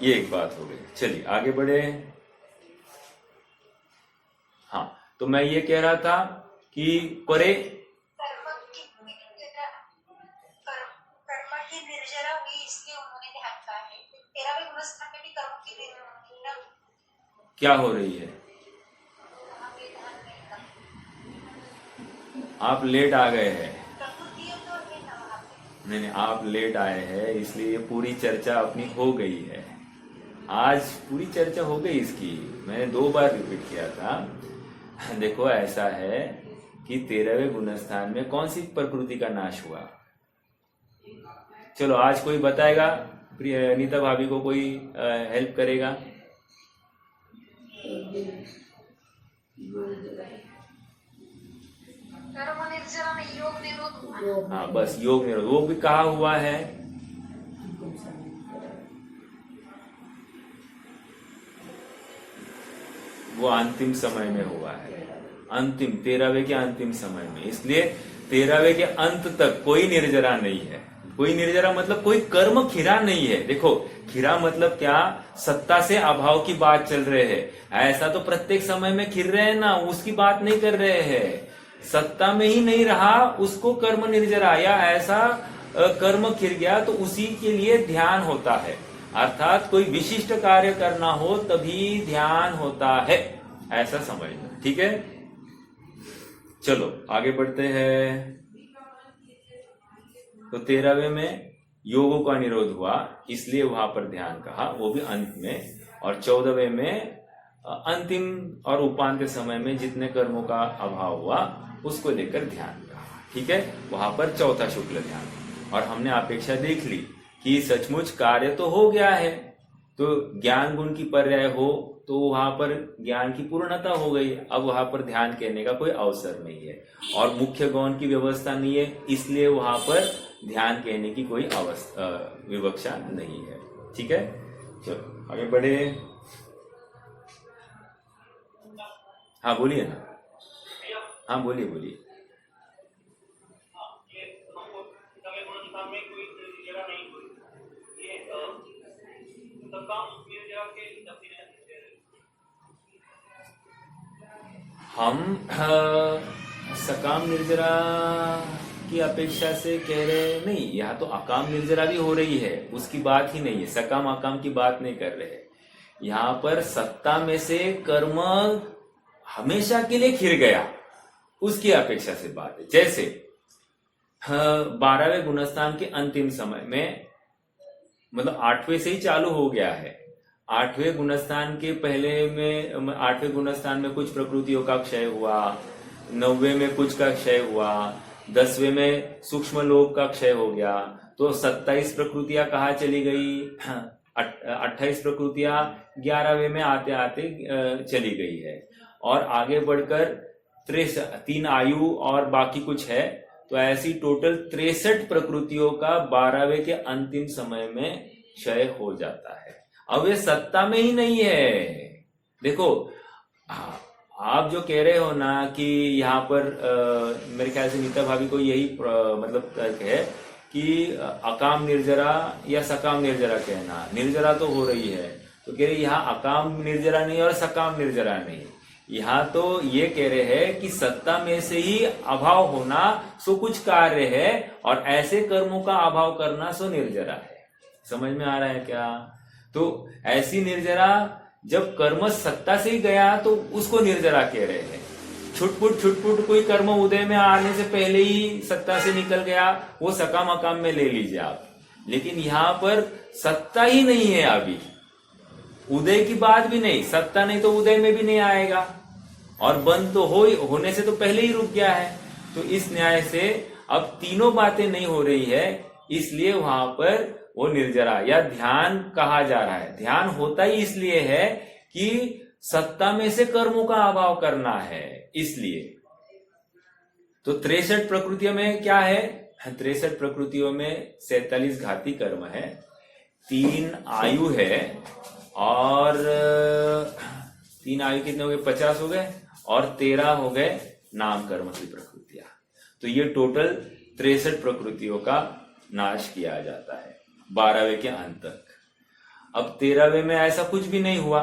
ये एक बात हो गई। चलिए आगे बढ़े। हाँ, तो मैं ये कह रहा था कि परे कर्म की निर्जरा हुई इसलिए उन्होंने ध्यान कहा है। 13वें गुणस्थान में भी कर्म की निर्जरा क्या हो रही है? आप लेट आ गए हैं। नहीं, आप लेट आए हैं इसलिए ये पूरी चर्चा अपनी हो गई है। आज पूरी चर्चा हो गई इसकी, मैंने 2 बार रिपीट किया था। देखो ऐसा है कि 13वें गुणस्थान में कौन सी प्रकृति का नाश हुआ? चलो आज कोई बताएगा, नीता भाभी को कोई हेल्प करेगा? कर्म निर्जरा में योग निरोध। हाँ बस योग निरोध, वो भी कहा हुआ है। वो अंतिम समय में हुआ है, अंतिम 13वें के अंतिम समय में। इसलिए 13वें के अंत तक कोई निर्जरा नहीं है। कोई निर्जरा मतलब कोई कर्म खिरा नहीं है। देखो खिरा मतलब क्या? सत्ता से अभाव की बात चल रहे है। ऐसा तो प्रत्येक समय में खिर रहे हैं ना, उसकी बात नहीं कर रहे हैं। सत्ता में ही नहीं रहा उसको कर्म निर्जरा, या ऐसा कर्म खिर गया तो उसी के लिए ध्यान होता है। अर्थात कोई विशिष्ट कार्य करना हो तभी ध्यान होता है, ऐसा समझना। ठीक है, चलो आगे बढ़ते हैं। तो 13वें में योगों का निरोध हुआ इसलिए वहां पर ध्यान कहा, वो भी अंत में। और 14वें में अंतिम और उपांत्य समय में जितने कर्मों का अभाव हुआ उसको लेकर ध्यान कहा। ठीक है, वहां पर चौथा शुक्ल ध्यान। और हमने अपेक्षा देख ली कि सचमुच कार्य तो हो गया है, तो ज्ञान गुण की पर्याय हो तो वहां पर ज्ञान की पूर्णता हो गई। अब वहां पर ध्यान कहने का कोई अवसर नहीं है और मुख्य गौण की व्यवस्था नहीं है, इसलिए वहां पर ध्यान कहने की कोई विवक्षा नहीं है। ठीक है, चलो आगे बढ़े। हाँ बोलिए ना, हाँ बोलिए बोलिए। हम सकाम निर्जरा की अपेक्षा से कह रहे नहीं, यहाँ तो अकाम निर्जरा भी हो रही है, उसकी बात ही नहीं है। सकाम अकाम की बात नहीं कर रहे। यहाँ पर सत्ता में से कर्म हमेशा के लिए खिर गया उसकी अपेक्षा से बात है। जैसे 12वें गुणस्थान के अंतिम समय में, मतलब 8वें से ही चालू हो गया है। 8वें गुणस्थान के पहले में 8वें गुणस्थान में कुछ प्रकृतियों का क्षय हुआ, 9वें में कुछ का क्षय हुआ, 10वें में सूक्ष्म लोक का क्षय हो गया। तो 27 प्रकृतियां कहाँ चली गई? 28 प्रकृतियां 11वें में आते आते चली गई है। और आगे बढ़कर 3 आयु और बाकी कुछ है, तो ऐसी टोटल 63 प्रकृतियों का 12वें के अंतिम समय में क्षय हो जाता है। अब ये सत्ता में ही नहीं है। देखो आप जो कह रहे हो ना कि यहाँ पर मेरे ख्याल से नीता भाभी को यही मतलब तर्क है कि अकाम निर्जरा या सकाम निर्जरा कहना, निर्जरा तो हो रही है, तो कह रहे यहाँ अकाम निर्जरा नहीं और सकाम निर्जरा नहीं, यहाँ तो ये कह रहे हैं कि सत्ता में से ही अभाव होना सो कुछ कार्य है और ऐसे कर्मों का अभाव करना सो निर्जरा है। समझ में आ रहा है क्या? तो ऐसी निर्जरा जब कर्म सत्ता से ही गया तो उसको निर्जरा कह रहे हैं। छुटपुट कोई कर्म उदय में आने से पहले ही सत्ता से निकल गया, वो सकाम अकाम में ले लीजिए आप। लेकिन यहाँ पर सत्ता ही नहीं है, अभी उदय की बात भी नहीं, सत्ता नहीं तो उदय में भी नहीं आएगा और बंद तो होने से तो पहले ही रुक गया है। तो इस न्याय से अब तीनों बातें नहीं हो रही है, इसलिए वहां पर वो निर्जरा या ध्यान कहा जा रहा है। ध्यान होता ही इसलिए है कि सत्ता में से कर्मों का अभाव करना है, इसलिए। तो 63 प्रकृतियों में क्या है? 63 प्रकृतियों में 47 घाती कर्म है, 3 आयु है और 3 आयु कितने हो गए? 50 हो गए और 13 हो गए नाम कर्म की प्रकृतियां। तो ये टोटल 63 प्रकृतियों का नाश किया जाता है 12वें के अंत तक। अब 13वें में ऐसा कुछ भी नहीं हुआ,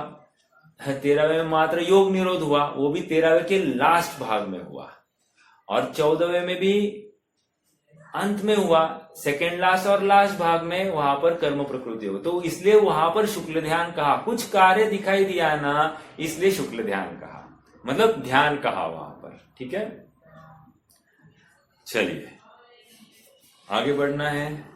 13वें में मात्र योग निरोध हुआ, वो भी 13वें के लास्ट भाग में हुआ, और 14वें में भी अंत में हुआ, सेकेंड लास्ट और लास्ट भाग में वहां पर कर्म प्रकृति हो। तो इसलिए वहां पर शुक्ल ध्यान कहा, कुछ कार्य दिखाई दिया ना, इसलिए शुक्ल ध्यान कहा, मतलब ध्यान कहा वहां पर। ठीक है, चलिए आगे बढ़ना है।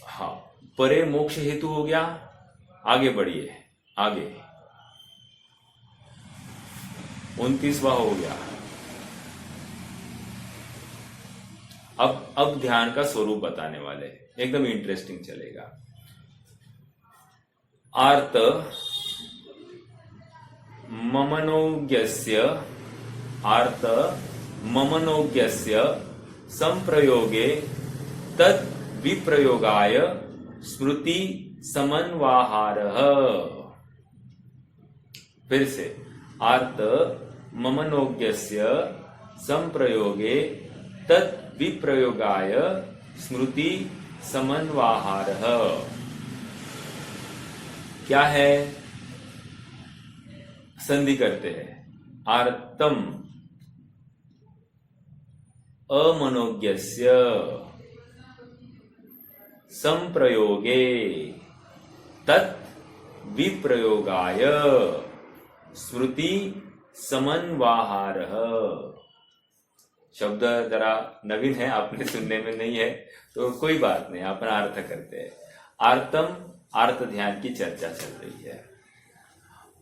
हाँ, परे मोक्ष हेतु हो गया। आगे बढ़िए, आगे 29वां हो गया। अब ध्यान का स्वरूप बताने वाले, एकदम इंटरेस्टिंग चलेगा। आर्त ममनोज्ञस्य संप्रयोगे तद विप्रयोगाय स्मृति समन्वाहारः। फिर से, आर्त ममनोज्ञस्य संप्रयोगे तद विप्रयोगाय स्मृति समन्वाहारः। क्या है? संधि करते हैं। आर्तम अमनोज्ञस्य संप्रयोगे तत् विप्रयोगाय स्मृति समन्वाहारः। शब्द जरा नवीन है, आपने सुनने में नहीं है तो कोई बात नहीं, अपना अर्थ करते हैं। आर्तम, आर्त ध्यान की चर्चा चल रही है।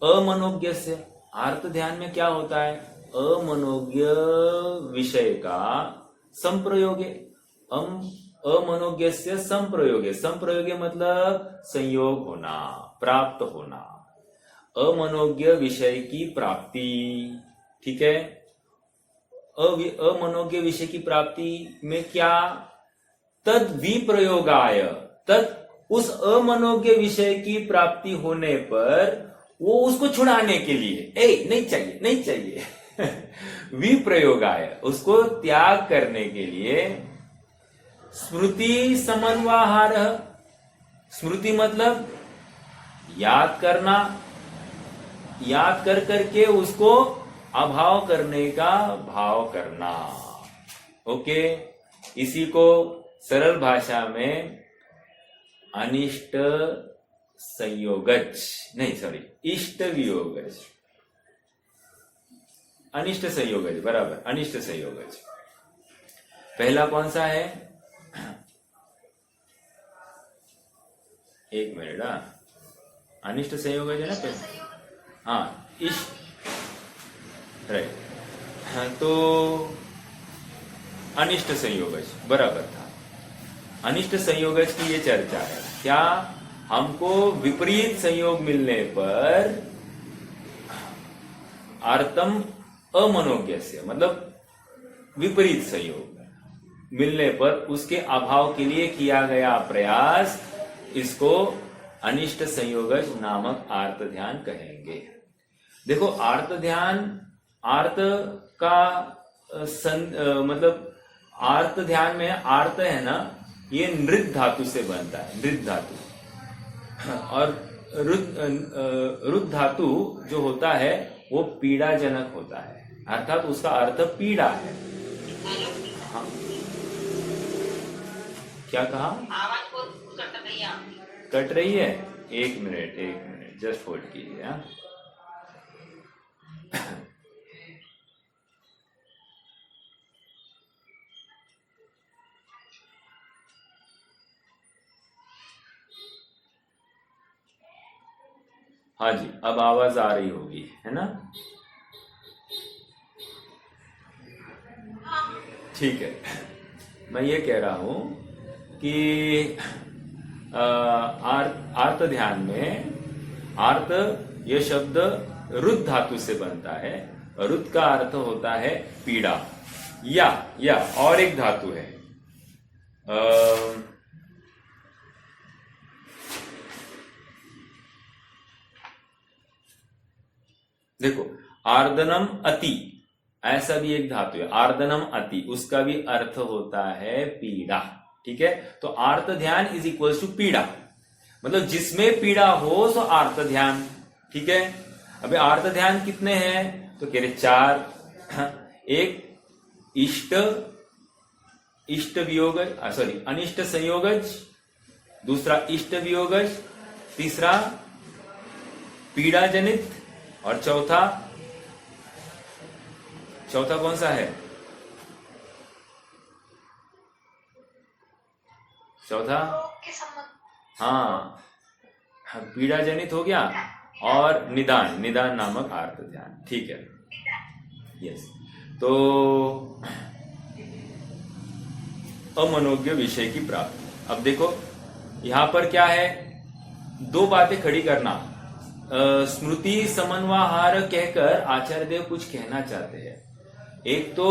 अमनोज्ञ से, आर्त ध्यान में क्या होता है? अमनोज्ञ विषय का संप्रयोगे, अमनोज्ञ से संप्रयोगे, संप्रयोगे मतलब संयोग होना, प्राप्त होना, अमनोज्ञ विषय की प्राप्ति। ठीक है, अमनोज्ञ विषय की प्राप्ति में क्या? तद विप्रयोगाय, तद उस अमनोज्ञ विषय की प्राप्ति होने पर वो उसको छुड़ाने के लिए, नहीं चाहिए नहीं चाहिए विप्रयोगाय, उसको त्याग करने के लिए स्मृति समन्वाहार। स्मृति मतलब याद करना, याद कर करके उसको अभाव करने का भाव करना। ओके, इसी को सरल भाषा में अनिष्ट संयोगज, नहीं सॉरी, इष्ट वियोगज, अनिष्ट संयोगज, बराबर, अनिष्ट संयोगज। पहला कौन सा है? एक मिनट, अनिष्ट संयोगज है ना पहले? हाँ, इष्ट, राइट। हाँ, तो अनिष्ट संयोगज बराबर था। अनिष्ट संयोगज की ये चर्चा है। क्या? हमको विपरीत संयोग मिलने पर आर्तम अमनोज्ञस्य मतलब विपरीत संयोग मिलने पर उसके अभाव के लिए किया गया प्रयास, इसको अनिष्ट संयोगज नामक आर्त ध्यान कहेंगे। देखो आर्त ध्यान, आर्त का मतलब आर्त ध्यान में आर्त है ना, ये नृत धातु से बनता है, नृत धातु। और रुद्ध धातु जो होता है वो पीड़ाजनक होता है, अर्थात उसका अर्थ पीड़ा है। हाँ क्या कहा? आवाज बहुत कट रही है आपकी। कट रही है? एक मिनट जस्ट होल्ड कीजिए। हाँ हाँ जी, अब आवाज आ रही होगी, है ना? ठीक है, मैं ये कह रहा हूं कि आर्त ध्यान में आर्त ये शब्द रुद्ध धातु से बनता है। रुद्ध का अर्थ होता है पीड़ा। या और एक धातु है देखो आर्दनम अति, ऐसा भी एक धातु है आर्दनम अति, उसका भी अर्थ होता है पीड़ा। ठीक है, तो आर्त ध्यान इज इक्वल टू पीड़ा, मतलब जिसमें पीड़ा हो सो आर्त ध्यान। ठीक है, अबे आर्त ध्यान कितने हैं? तो कह रहे 4। एक इष्ट वियोगज, सॉरी अनिष्ट संयोगज, दूसरा इष्ट वियोगज, तीसरा पीड़ा जनित, और चौथा कौन सा है? चौथा हाँ पीड़ा जनित हो गया, और निदान नामक आर्त ध्यान। ठीक है, यस। तो अमनोज्ञ विषय की प्राप्ति। अब देखो यहां पर क्या है, दो बातें खड़ी करना। स्मृति समन्वहार कहकर आचार्य देव कुछ कहना चाहते हैं। एक तो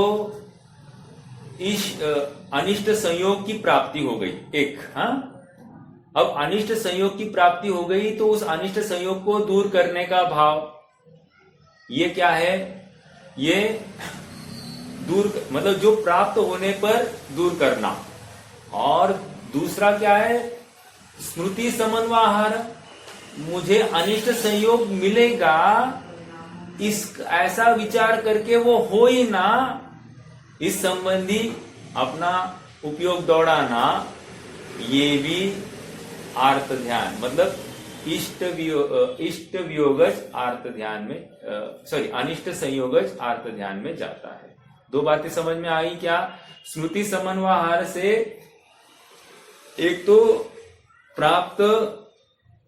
अनिष्ट संयोग की प्राप्ति हो गई, एक। हाँ, अब अनिष्ट संयोग की प्राप्ति हो गई तो उस अनिष्ट संयोग को दूर करने का भाव, ये क्या है? ये दूर मतलब जो प्राप्त होने पर दूर करना। और दूसरा क्या है? स्मृति समन्वहार, मुझे अनिष्ट संयोग मिलेगा इस ऐसा विचार करके वो हो ही ना, इस संबंधी अपना उपयोग दौड़ाना, ये भी आर्त ध्यान मतलब इष्ट वियोगज आर्त ध्यान में, सॉरी अनिष्ट संयोगज आर्त ध्यान में जाता है। दो बातें समझ में आई क्या? स्मृति समन्वहार से एक तो प्राप्त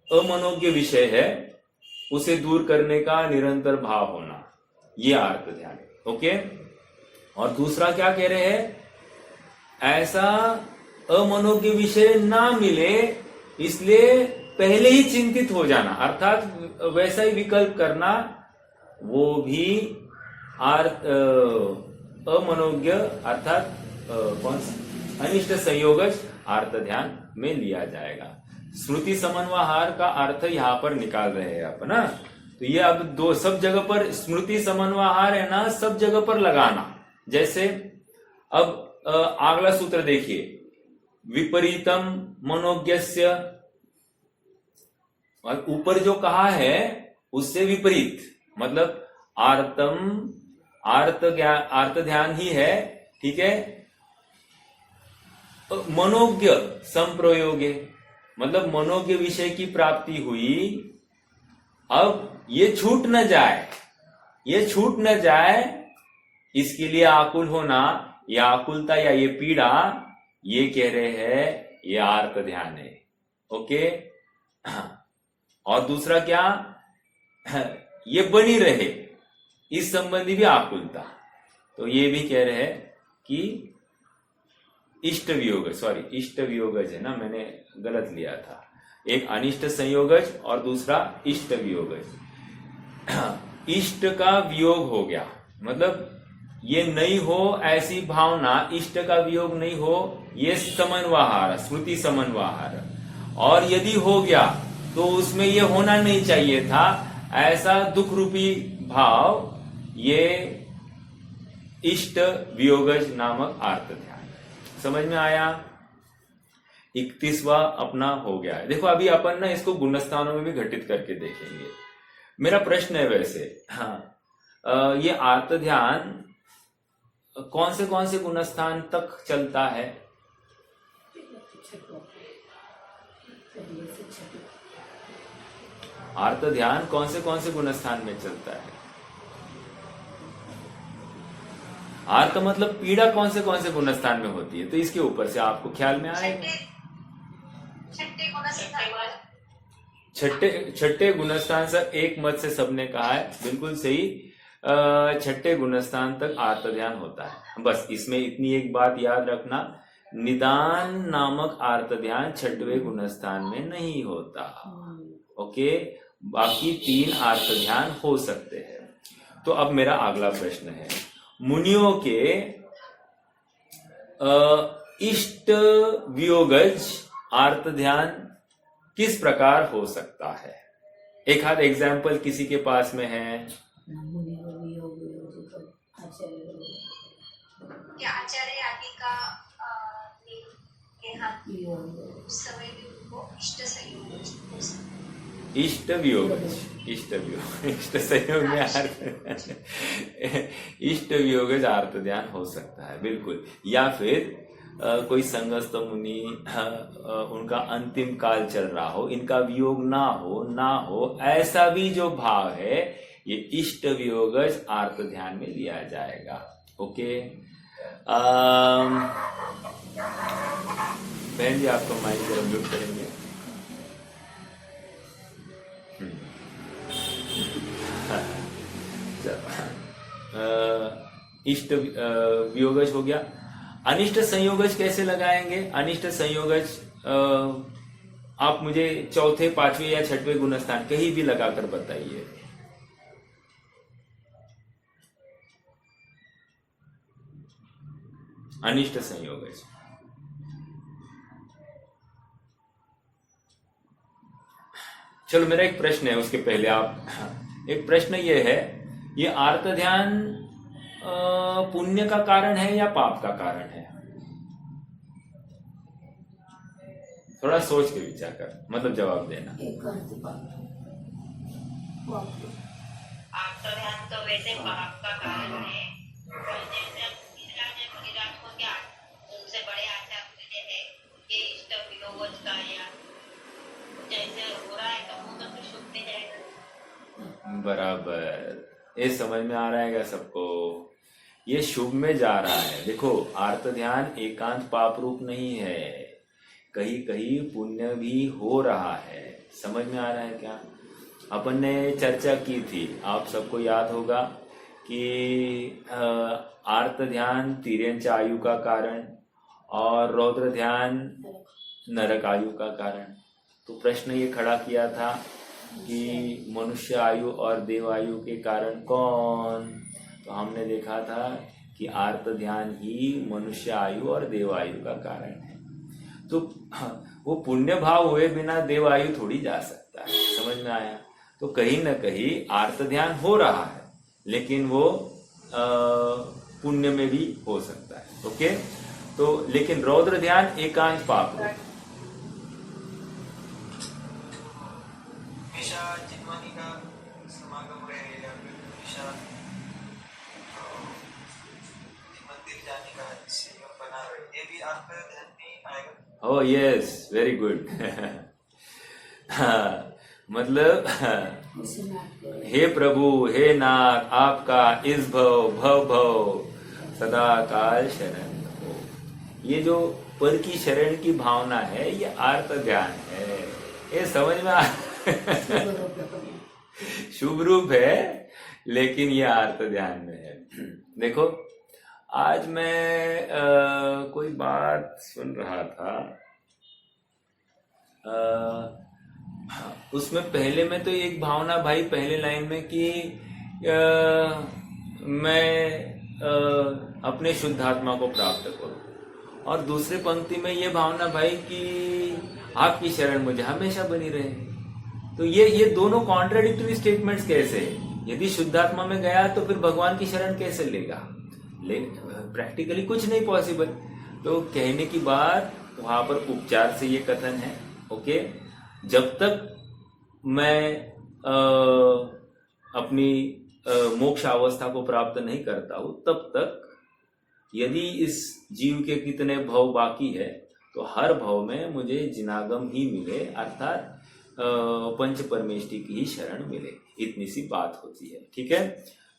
अमनोज्ञ विषय है, उसे दूर करने का निरंतर भाव होना, ये आर्त ध्यान है। ओके, और दूसरा क्या कह रहे हैं? ऐसा अमनोज्ञ विषय ना मिले इसलिए पहले ही चिंतित हो जाना, अर्थात वैसा ही विकल्प करना, वो भी अमनोज्ञ अर्थात कौन सा अनिष्ट संयोगज आर्त ध्यान में लिया जाएगा। स्मृति समन्वहार का अर्थ यहां पर निकाल रहे हैं आप ना। तो ये अब दो सब जगह पर स्मृति समन्वहार है ना, सब जगह पर लगाना। जैसे अब अगला सूत्र देखिए, विपरीतम मनोज्ञस्य, और ऊपर जो कहा है उससे विपरीत, मतलब आर्त ध्यान ही है। ठीक है, मनोज्ञ संप्रयोगे, मतलब मनोज्ञ विषय की प्राप्ति हुई। अब ये छूट न जाए, इसके लिए आकुल होना, या आकुलता या ये पीड़ा, ये कह रहे हैं ये आर्त ध्यान है। ओके, और दूसरा क्या? ये बनी रहे, इस संबंधी भी आकुलता, तो ये भी कह रहे हैं कि इष्ट वियोगज है ना, मैंने गलत लिया था। एक अनिष्ट संयोगज और दूसरा इष्ट वियोगज। इष्ट का वियोग हो गया, मतलब ये नहीं हो ऐसी भावना, इष्ट का वियोग नहीं हो, ये समन्वाहार, श्रुति समन्वाहार। और यदि हो गया तो उसमें ये होना नहीं चाहिए था, ऐसा दुख रूपी भाव, ये इष्ट वियोगज नामक आर्त ध्यान। समझ में आया? 31वां अपना हो गया है। देखो अभी अपन ना इसको गुणस्थानों में भी घटित करके देखेंगे। मेरा प्रश्न है वैसे, हाँ, ये आर्त ध्यान कौन से गुणस्थान तक चलता है? आर्त ध्यान कौन से गुणस्थान में चलता है? आर्त मतलब पीड़ा कौन से गुणस्थान में होती है? तो इसके ऊपर से आपको ख्याल में आएगा। छठे गुणस्थान सर, एक मत से सबने कहा है, बिल्कुल सही। छठे गुणस्थान तक आर्त ध्यान होता है। बस इसमें इतनी एक बात याद रखना, निदान नामक आर्त ध्यान छठवें गुणस्थान में नहीं होता। ओके, बाकी 3 आर्त ध्यान हो सकते हैं। तो अब मेरा अगला प्रश्न है, मुनियों के इष्ट वियोगज आर्त ध्यान किस प्रकार हो सकता है? एक आध एग्जाम्पल किसी के पास में है? आचार्य आदि का समय भी उनको इष्ट संयोग, इष्ट वियोगज, इष्ट संयोग में इष्ट वियोगज आर्त ध्यान हो सकता है, बिल्कुल। या फिर कोई संगस्त मुनि, उनका अंतिम काल चल रहा हो, इनका वियोग ना हो, ऐसा भी जो भाव है, ये इष्ट वियोगज आर्त ध्यान में लिया जाएगा। ओके, बहन जी आपको माइक पर अनम्यूट करेंगे। इष्ट वियोगज हो गया। अनिष्ट संयोगज कैसे लगाएंगे? अनिष्ट संयोगज आप मुझे चौथे, 5वें या 6वें गुणस्थान कहीं भी लगाकर बताइए। अनिष्ट संयोगज चलो, मेरा एक प्रश्न है, उसके पहले आप, एक प्रश्न ये है, ये आर्त ध्यान पुण्य का कारण है या पाप का कारण है? थोड़ा सोच के विचार कर, मतलब जवाब देना। आर्त ध्यान तो वैसे पाप का कारण है, उनसे बड़े आचार्य है ये इष्ट वियोगज का, या जैसे हो रहा है तो वो तो फिर शुभ में जाएगा। बराबर, ये समझ में आ रहा है क्या सबको? ये शुभ में जा रहा है। देखो, आर्त ध्यान एकांत पाप रूप नहीं है, कहीं कहीं पुण्य भी हो रहा है। समझ में आ रहा है क्या? अपन ने चर्चा की थी, आप सबको याद होगा कि आर्त ध्यान तिर्यंच आयु का कारण और रौद्र ध्यान नरक आयु का कारण। तो प्रश्न ये खड़ा किया था कि मनुष्य आयु और देव आयु के कारण कौन? तो हमने देखा था कि आर्त ध्यान ही मनुष्य आयु और देव आयु का कारण है। तो वो पुण्य भाव हुए बिना देव आयु थोड़ी जा सकता है। समझ में आया? तो कहीं ना कहीं आर्त ध्यान हो रहा है, लेकिन वो पुण्य में भी हो सकता है। ओके, तो लेकिन रौद्र ध्यान एकांत पाप रूप। Oh yes, very good. मतलब हे प्रभु, हे नाथ, आपका इस भव सदा काल शरण हो। ये जो पर की शरण की भावना है, ये आर्त ध्यान है। ये समझ में आ शुभ रूप है, लेकिन ये आर्त ध्यान में है। देखो, आज मैं कोई बात सुन रहा था, उसमें पहले में तो एक भावना भाई पहले लाइन में कि मैं अपने शुद्धात्मा को प्राप्त करूं, और दूसरे पंक्ति में ये भावना भाई कि आपकी शरण मुझे हमेशा बनी रहे। तो ये दोनों कॉन्ट्राडिक्टरी स्टेटमेंट्स कैसे है? यदि शुद्धात्मा में गया तो फिर भगवान की शरण कैसे लेगा? प्रैक्टिकली कुछ नहीं पॉसिबल। तो कहने की बात वहां पर उपचार से ये कथन है, ओके, जब तक मैं अपनी मोक्ष अवस्था को प्राप्त नहीं करता हूं तब तक यदि इस जीव के कितने भव बाकी है तो हर भव में मुझे जिनागम ही मिले, अर्थात पंच परमेष्टि की ही शरण मिले, इतनी सी बात होती है। ठीक है,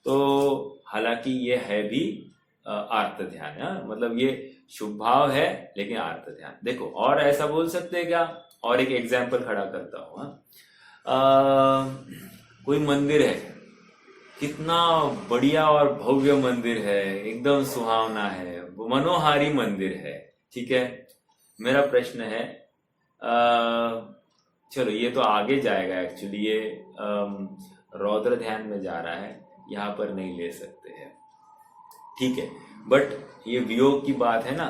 तो हालांकि ये है भी आर्त ध्यान है, मतलब ये शुभ भाव है लेकिन आर्त ध्यान। देखो और ऐसा बोल सकते हैं क्या? और एक एग्जाम्पल खड़ा करता हूं। कोई मंदिर है, कितना बढ़िया और भव्य मंदिर है, एकदम सुहावना है, मनोहारी मंदिर है। ठीक है, मेरा प्रश्न है, चलो ये तो आगे जाएगा, एक्चुअली ये रौद्र ध्यान में जा रहा है, यहाँ पर नहीं ले सकते हैं। ठीक है, बट ये वियोग की बात है ना,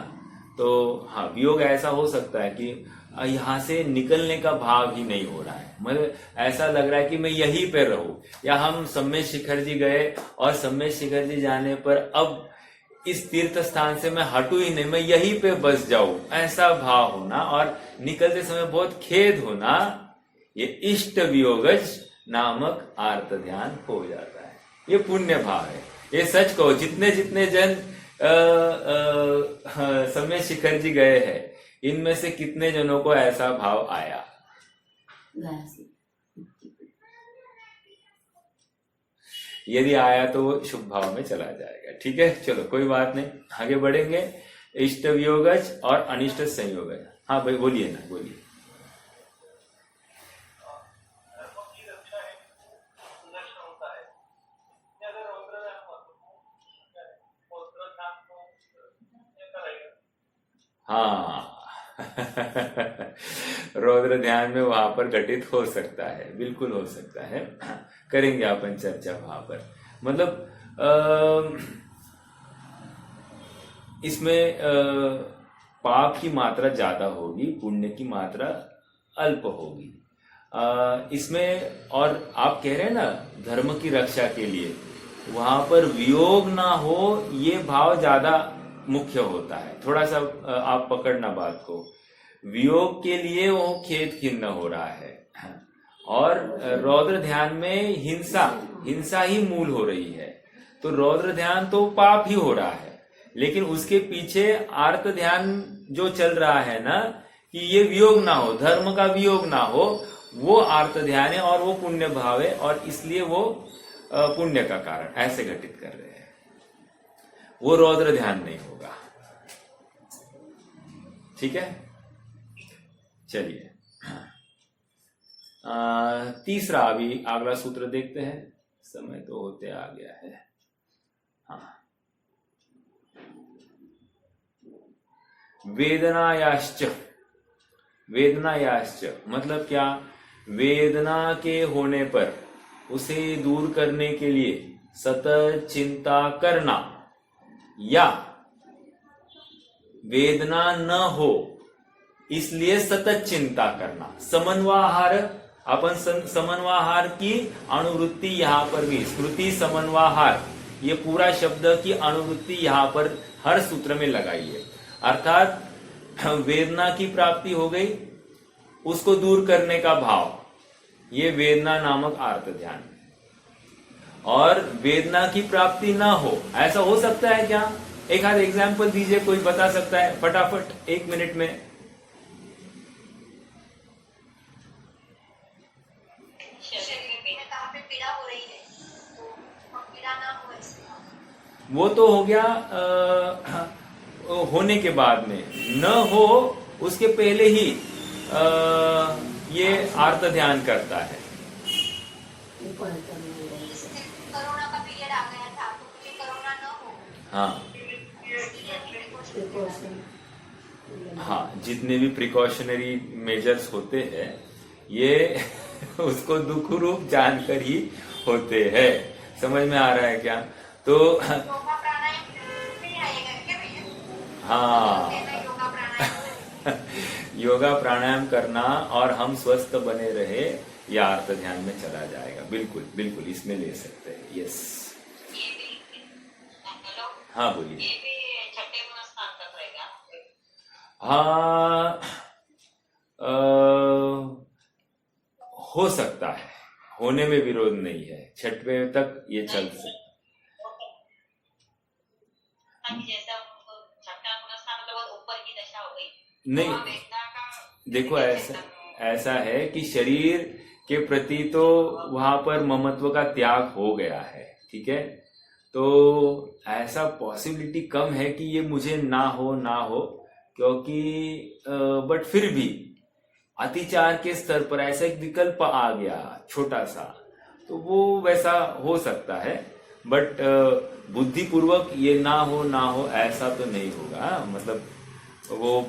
तो हाँ वियोग ऐसा हो सकता है कि यहाँ से निकलने का भाव ही नहीं हो रहा है, मतलब ऐसा लग रहा है कि मैं यहीं पे रहूं, या हम सम्मेद शिखर जी गए और सम्मेद शिखर जी जाने पर अब इस तीर्थ स्थान से मैं हटूं ही नहीं, मैं यहीं पे बस जाऊं, ऐसा भाव होना और निकलते समय बहुत खेद होना, ये इष्ट वियोगज नामक आर्त ध्यान हो जाता है। ये पुण्य भाव है। ये सच कहो, जितने जितने जन सम्मेद शिखर जी गए हैं, इनमें से कितने जनों को ऐसा भाव आया? यदि आया तो वो शुभ भाव में चला जाएगा। ठीक है, चलो कोई बात नहीं, आगे बढ़ेंगे। इष्ट वियोगज और अनिष्ट संयोगज। हाँ भाई बोलिए ना, बोलिए। हाँ रौद्र ध्यान में वहां पर घटित हो सकता है, बिल्कुल हो सकता है, करेंगे अपन चर्चा वहां पर। मतलब इसमें पाप की मात्रा ज्यादा होगी, पुण्य की मात्रा अल्प होगी। इसमें और आप कह रहे हैं ना धर्म की रक्षा के लिए, वहां पर वियोग ना हो ये भाव ज्यादा मुख्य होता है। थोड़ा सा आप पकड़ना बात को, वियोग के लिए वो खेद खिन्न हो रहा है, और रौद्र ध्यान में हिंसा ही मूल हो रही है। तो रौद्र ध्यान तो पाप ही हो रहा है, लेकिन उसके पीछे आर्त ध्यान जो चल रहा है ना, कि ये वियोग ना हो, धर्म का वियोग ना हो, वो आर्त ध्यान है और वो पुण्य भाव है, और इसलिए वो पुण्य का कारण ऐसे घटित कर रहे हैं। वो रौद्र ध्यान नहीं होगा। ठीक है, चलिए तीसरा अभी अगला सूत्र देखते हैं, समय तो होते आ गया है। हाँ, वेदनायाश्च मतलब क्या? वेदना के होने पर उसे दूर करने के लिए सतत चिंता करना, या वेदना न हो इसलिए सतत चिंता करना। समन्वाहार, अपन समन्वाहार की अणुवृत्ति यहां पर भी, स्मृति समन्वाहार, ये पूरा शब्द की अणुवृत्ति यहां पर हर सूत्र में लगाई है। अर्थात वेदना की प्राप्ति हो गई, उसको दूर करने का भाव, ये वेदना नामक आर्त ध्यान। और वेदना की प्राप्ति ना हो, ऐसा हो सकता है क्या? एक आध एग्जाम्पल दीजिए, कोई बता सकता है फटाफट 1 मिनट में? कहाँ पे पीड़ा हो रही है तो पीड़ा ना हो, वो तो हो गया होने के बाद में, न हो उसके पहले ही ये आर्त ध्यान करता है। कोरोना का पीरियड आ गया था तो मुझे कोरोना न हो। हाँ, जितने भी प्रिकॉशनरी मेजर्स होते हैं ये उसको दुख रूप जानकर ही होते हैं। समझ में आ रहा है क्या? तो योगा प्राणायाम भी आएगा क्या भैया? हाँ, योगा प्राणायाम योगा प्राणायाम करना और हम स्वस्थ बने रहे, यह आर्त ध्यान में चला जाएगा। बिल्कुल बिल्कुल, इसमें ले सकते हैं। यस, ये भी हेलो हाँ बोलिए। ये भी छठे गुण स्थान तक रहेगा। हाँ, हो सकता है, होने में विरोध नहीं है, छठवें तक ये चल सकता। ताकि जैसा उनको छठा गुण स्थान मतलब बहुत ऊपर की दशा हो गई, नहीं, वहाँ वेदना का देखो ऐसा है कि शरीर के प्रति तो वहां पर ममत्व का त्याग हो गया है, ठीक है। तो ऐसा पॉसिबिलिटी कम है कि ये मुझे ना हो, क्योंकि बट फिर भी अतिचार के स्तर पर ऐसा एक विकल्प आ गया छोटा सा, तो वो वैसा हो सकता है। बट बुद्धिपूर्वक ये ना हो ऐसा तो नहीं होगा। मतलब वो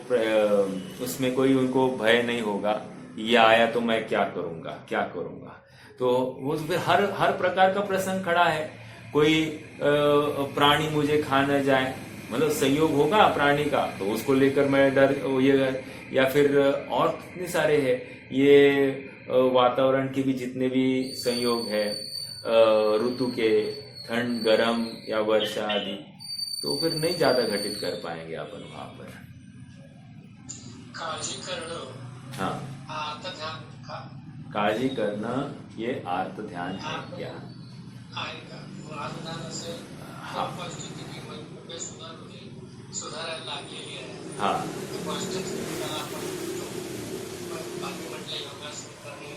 उसमें कोई उनको भय नहीं होगा, ये आया तो मैं क्या करूंगा। तो वो तो फिर हर प्रकार का प्रसंग खड़ा है। कोई प्राणी मुझे खा न जाए, मतलब संयोग होगा प्राणी का, तो उसको लेकर मैं डर ये, या फिर और कितने सारे हैं ये वातावरण के भी जितने भी संयोग है, ऋतु के, ठंड गरम या वर्षा आदि, तो फिर नहीं ज्यादा घटित कर पाएंगे अपन वहां पर। काळजी करणं हाँ, आर्त ध्यान का काळजी करणं ये आर्त ध्यान है क्या? आहे का? आर्त ध्यान असेल हा. तर परिस्थिती म्हणजे सुधारायला लागलेली आहे. हा, परिस्थिती त्याला आपण बाकी म्हटलं योगासन करणे,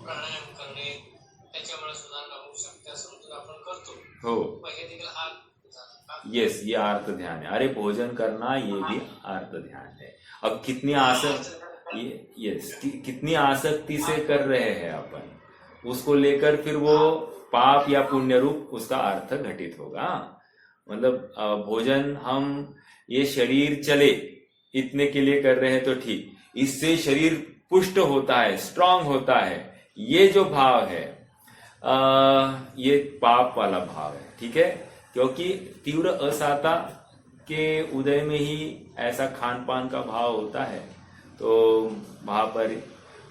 प्राणायाम करणे, त्याच्यामुळे सुधारणा होऊ शकते असं समजून आपण करतो. हो, पण हे देखील आर्त ध्यान का? यस, ये आर्त ध्यान है। अरे भोजन करना ये भी आर्त ध्यान है। अब कितनी कितनी आसक्ति से कर रहे हैं अपन, उसको लेकर फिर वो पाप या पुण्य रूप उसका अर्थ घटित होगा। मतलब भोजन हम ये शरीर चले इतने के लिए कर रहे हैं तो ठीक, इससे शरीर पुष्ट होता है, स्ट्रांग होता है, ये जो भाव है ये पाप वाला भाव है, ठीक है। क्योंकि तीव्र असाता के उदय में ही ऐसा खान पान का भाव होता है, तो वहां पर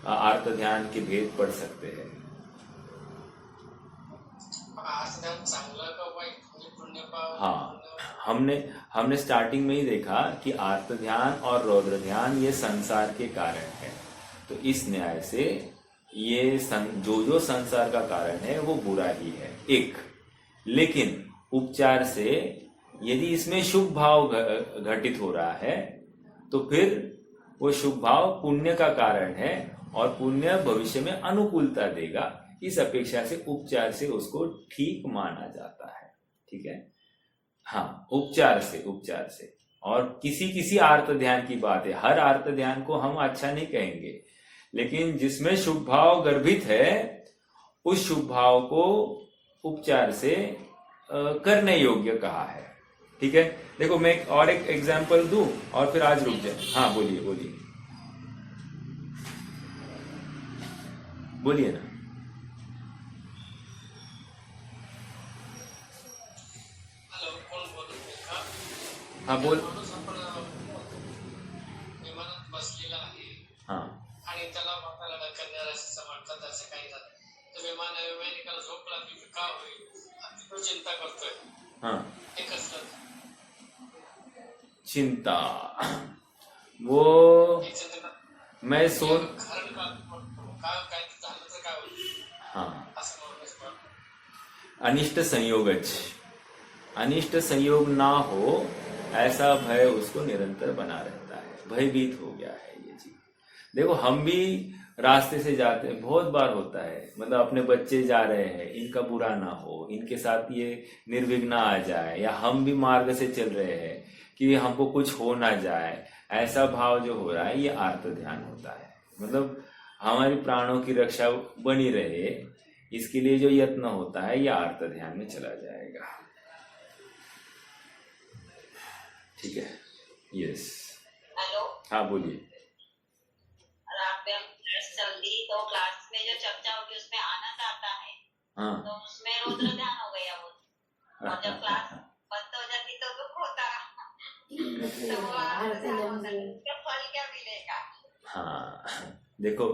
आर्त ध्यान के भेद पड़ सकते हैं। आर्त ध्यान चांगलं का वाईट, म्हणजे पुण्य पाप? हाँ, हमने स्टार्टिंग में ही देखा कि आर्त ध्यान और रौद्र ध्यान ये संसार के कारण है। तो इस न्याय से ये जो संसार का कारण है वो बुरा ही है एक, लेकिन उपचार से यदि इसमें शुभ भाव घटित हो रहा है तो फिर वो शुभ भाव पुण्य का कारण है और पुण्य भविष्य में अनुकूलता देगा। इस अपेक्षा से उपचार से उसको ठीक माना जाता है, ठीक है। हाँ, उपचार से और किसी आर्त ध्यान की बात है, हर आर्त ध्यान को हम अच्छा नहीं कहेंगे, लेकिन जिसमें शुभ भाव गर्भित है उस शुभ भाव को उपचार से करने योग्य कहा है, ठीक है। देखो मैं एक एग्जांपल दूं और फिर आज रुक जाए। हाँ बोलिए ना। हॅलो, कोण बोलत का? हाँ बोल। माणूस आपण विमानात बसलेला आहे हाँ आणि त्याला वाटायला ढकलणार असं वाटतं, असं काही झालं तर वैमानिकाला झोप लागली की का होईल, तो चिंता करतोय. हाँ, हे कसलं? चिंता वो हे चिंता मैं सोच कारण का म्हणतो, काय झालं तर काय होईल हाँ, असं माणूस म्हणतो. अनिष्ट संयोग ना हो ऐसा भय उसको निरंतर बना रहता है, भयभीत हो गया है ये चीज। देखो हम भी रास्ते से जाते हैं, बहुत बार होता है, मतलब अपने बच्चे जा रहे हैं, इनका बुरा ना हो, इनके साथ ये निर्विघ्न आ जाए, या हम भी मार्ग से चल रहे हैं कि हमको कुछ हो ना जाए, ऐसा भाव जो हो रहा है ये आर्त ध्यान होता है। मतलब हमारी प्राणों की रक्षा बनी रहे, इसके लिए जो यत्न होता है ये आर्त ध्यान में चला जाएगा, ठीक है। यस, हेलो, हाँ बोलिए। रात में हम फ्लैश चल दी तो क्लास में जो चर्चा होगी उसमें आनंद आता है, हाँ तो उसमें रौद्र ध्यान हो गया वो। और जब क्लास बंद हो जाती तो दुख होता, तो वो आनंद ध्यान होता, इसका फल क्या मिलेगा? हाँ देखो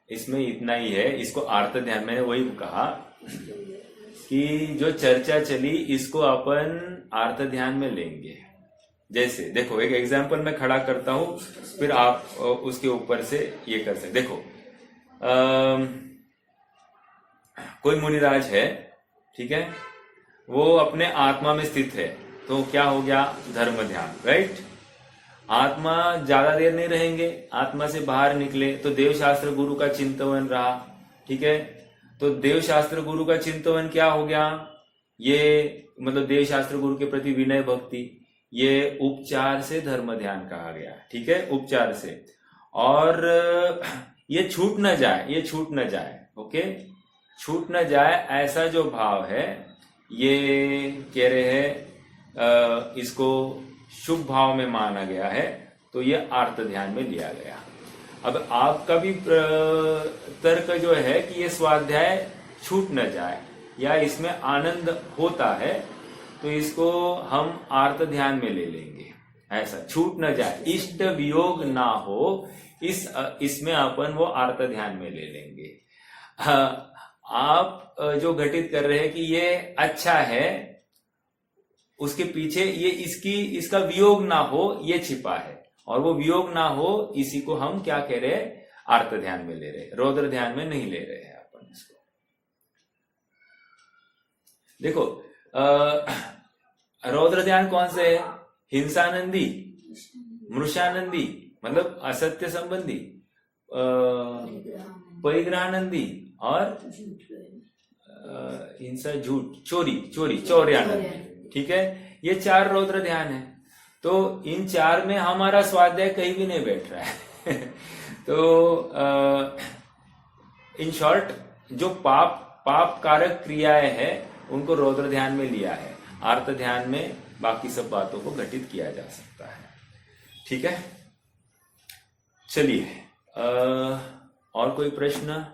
इसमें इतना ही है, इसको आर्त ध्यान, मैंने वही कहा कि जो चर्चा चली इसको अपन आर्त ध्यान में लेंगे। जैसे देखो एक एग्जांपल मैं खड़ा करता हूं, फिर आप उसके ऊपर से ये कर सकते। देखो कोई मुनिराज है, ठीक है, वो अपने आत्मा में स्थित है, तो क्या हो गया? धर्म ध्यान, राइट। आत्मा ज्यादा देर नहीं रहेंगे, आत्मा से बाहर निकले तो देवशास्त्र गुरु का चिंतन रहा, ठीक है। तो देवशास्त्र गुरु का चिंतन क्या हो गया? ये मतलब देवशास्त्र गुरु के प्रति विनय भक्ति, ये उपचार से धर्म ध्यान कहा गया, ठीक है, उपचार से। और ये छूट न जाए, ये छूट न जाए, ओके, छूट न जाए ऐसा जो भाव है, ये कह रहे हैं इसको शुभ भाव में माना गया है, तो ये आर्त ध्यान में लिया गया। अब आपका भी तर्क जो है कि ये स्वाध्याय छूट न जाए या इसमें आनंद होता है, तो इसको हम आर्त ध्यान में ले लेंगे, ऐसा छूट न जाए, इष्ट वियोग ना हो, इसमें अपन वो आर्त ध्यान में ले लेंगे। आप जो घटित कर रहे हैं कि ये अच्छा है, उसके पीछे ये इसका वियोग ना हो ये छिपा है, और वो वियोग ना हो इसी को हम क्या कह रहे हैं? आर्त ध्यान में ले रहे हैं, रौद्र ध्यान में नहीं ले रहे हैं अपन इसको। देखो रौद्र ध्यान कौन से है? हिंसानंदी, मृषानंदी मतलब असत्य संबंधी, परिग्रहानंदी, और हिंसा, झूठ, चोरी, चौर्यानंदी, ठीक है। ये 4 रौद्र ध्यान है। तो इन 4 में हमारा स्वाध्याय कहीं भी नहीं बैठ रहा है तो इन शॉर्ट जो पाप कारक क्रियाएं हैं उनको रौद्र ध्यान में लिया है, आर्त ध्यान में बाकी सब बातों को घटित किया जा सकता है, ठीक है। चलिए और कोई प्रश्न?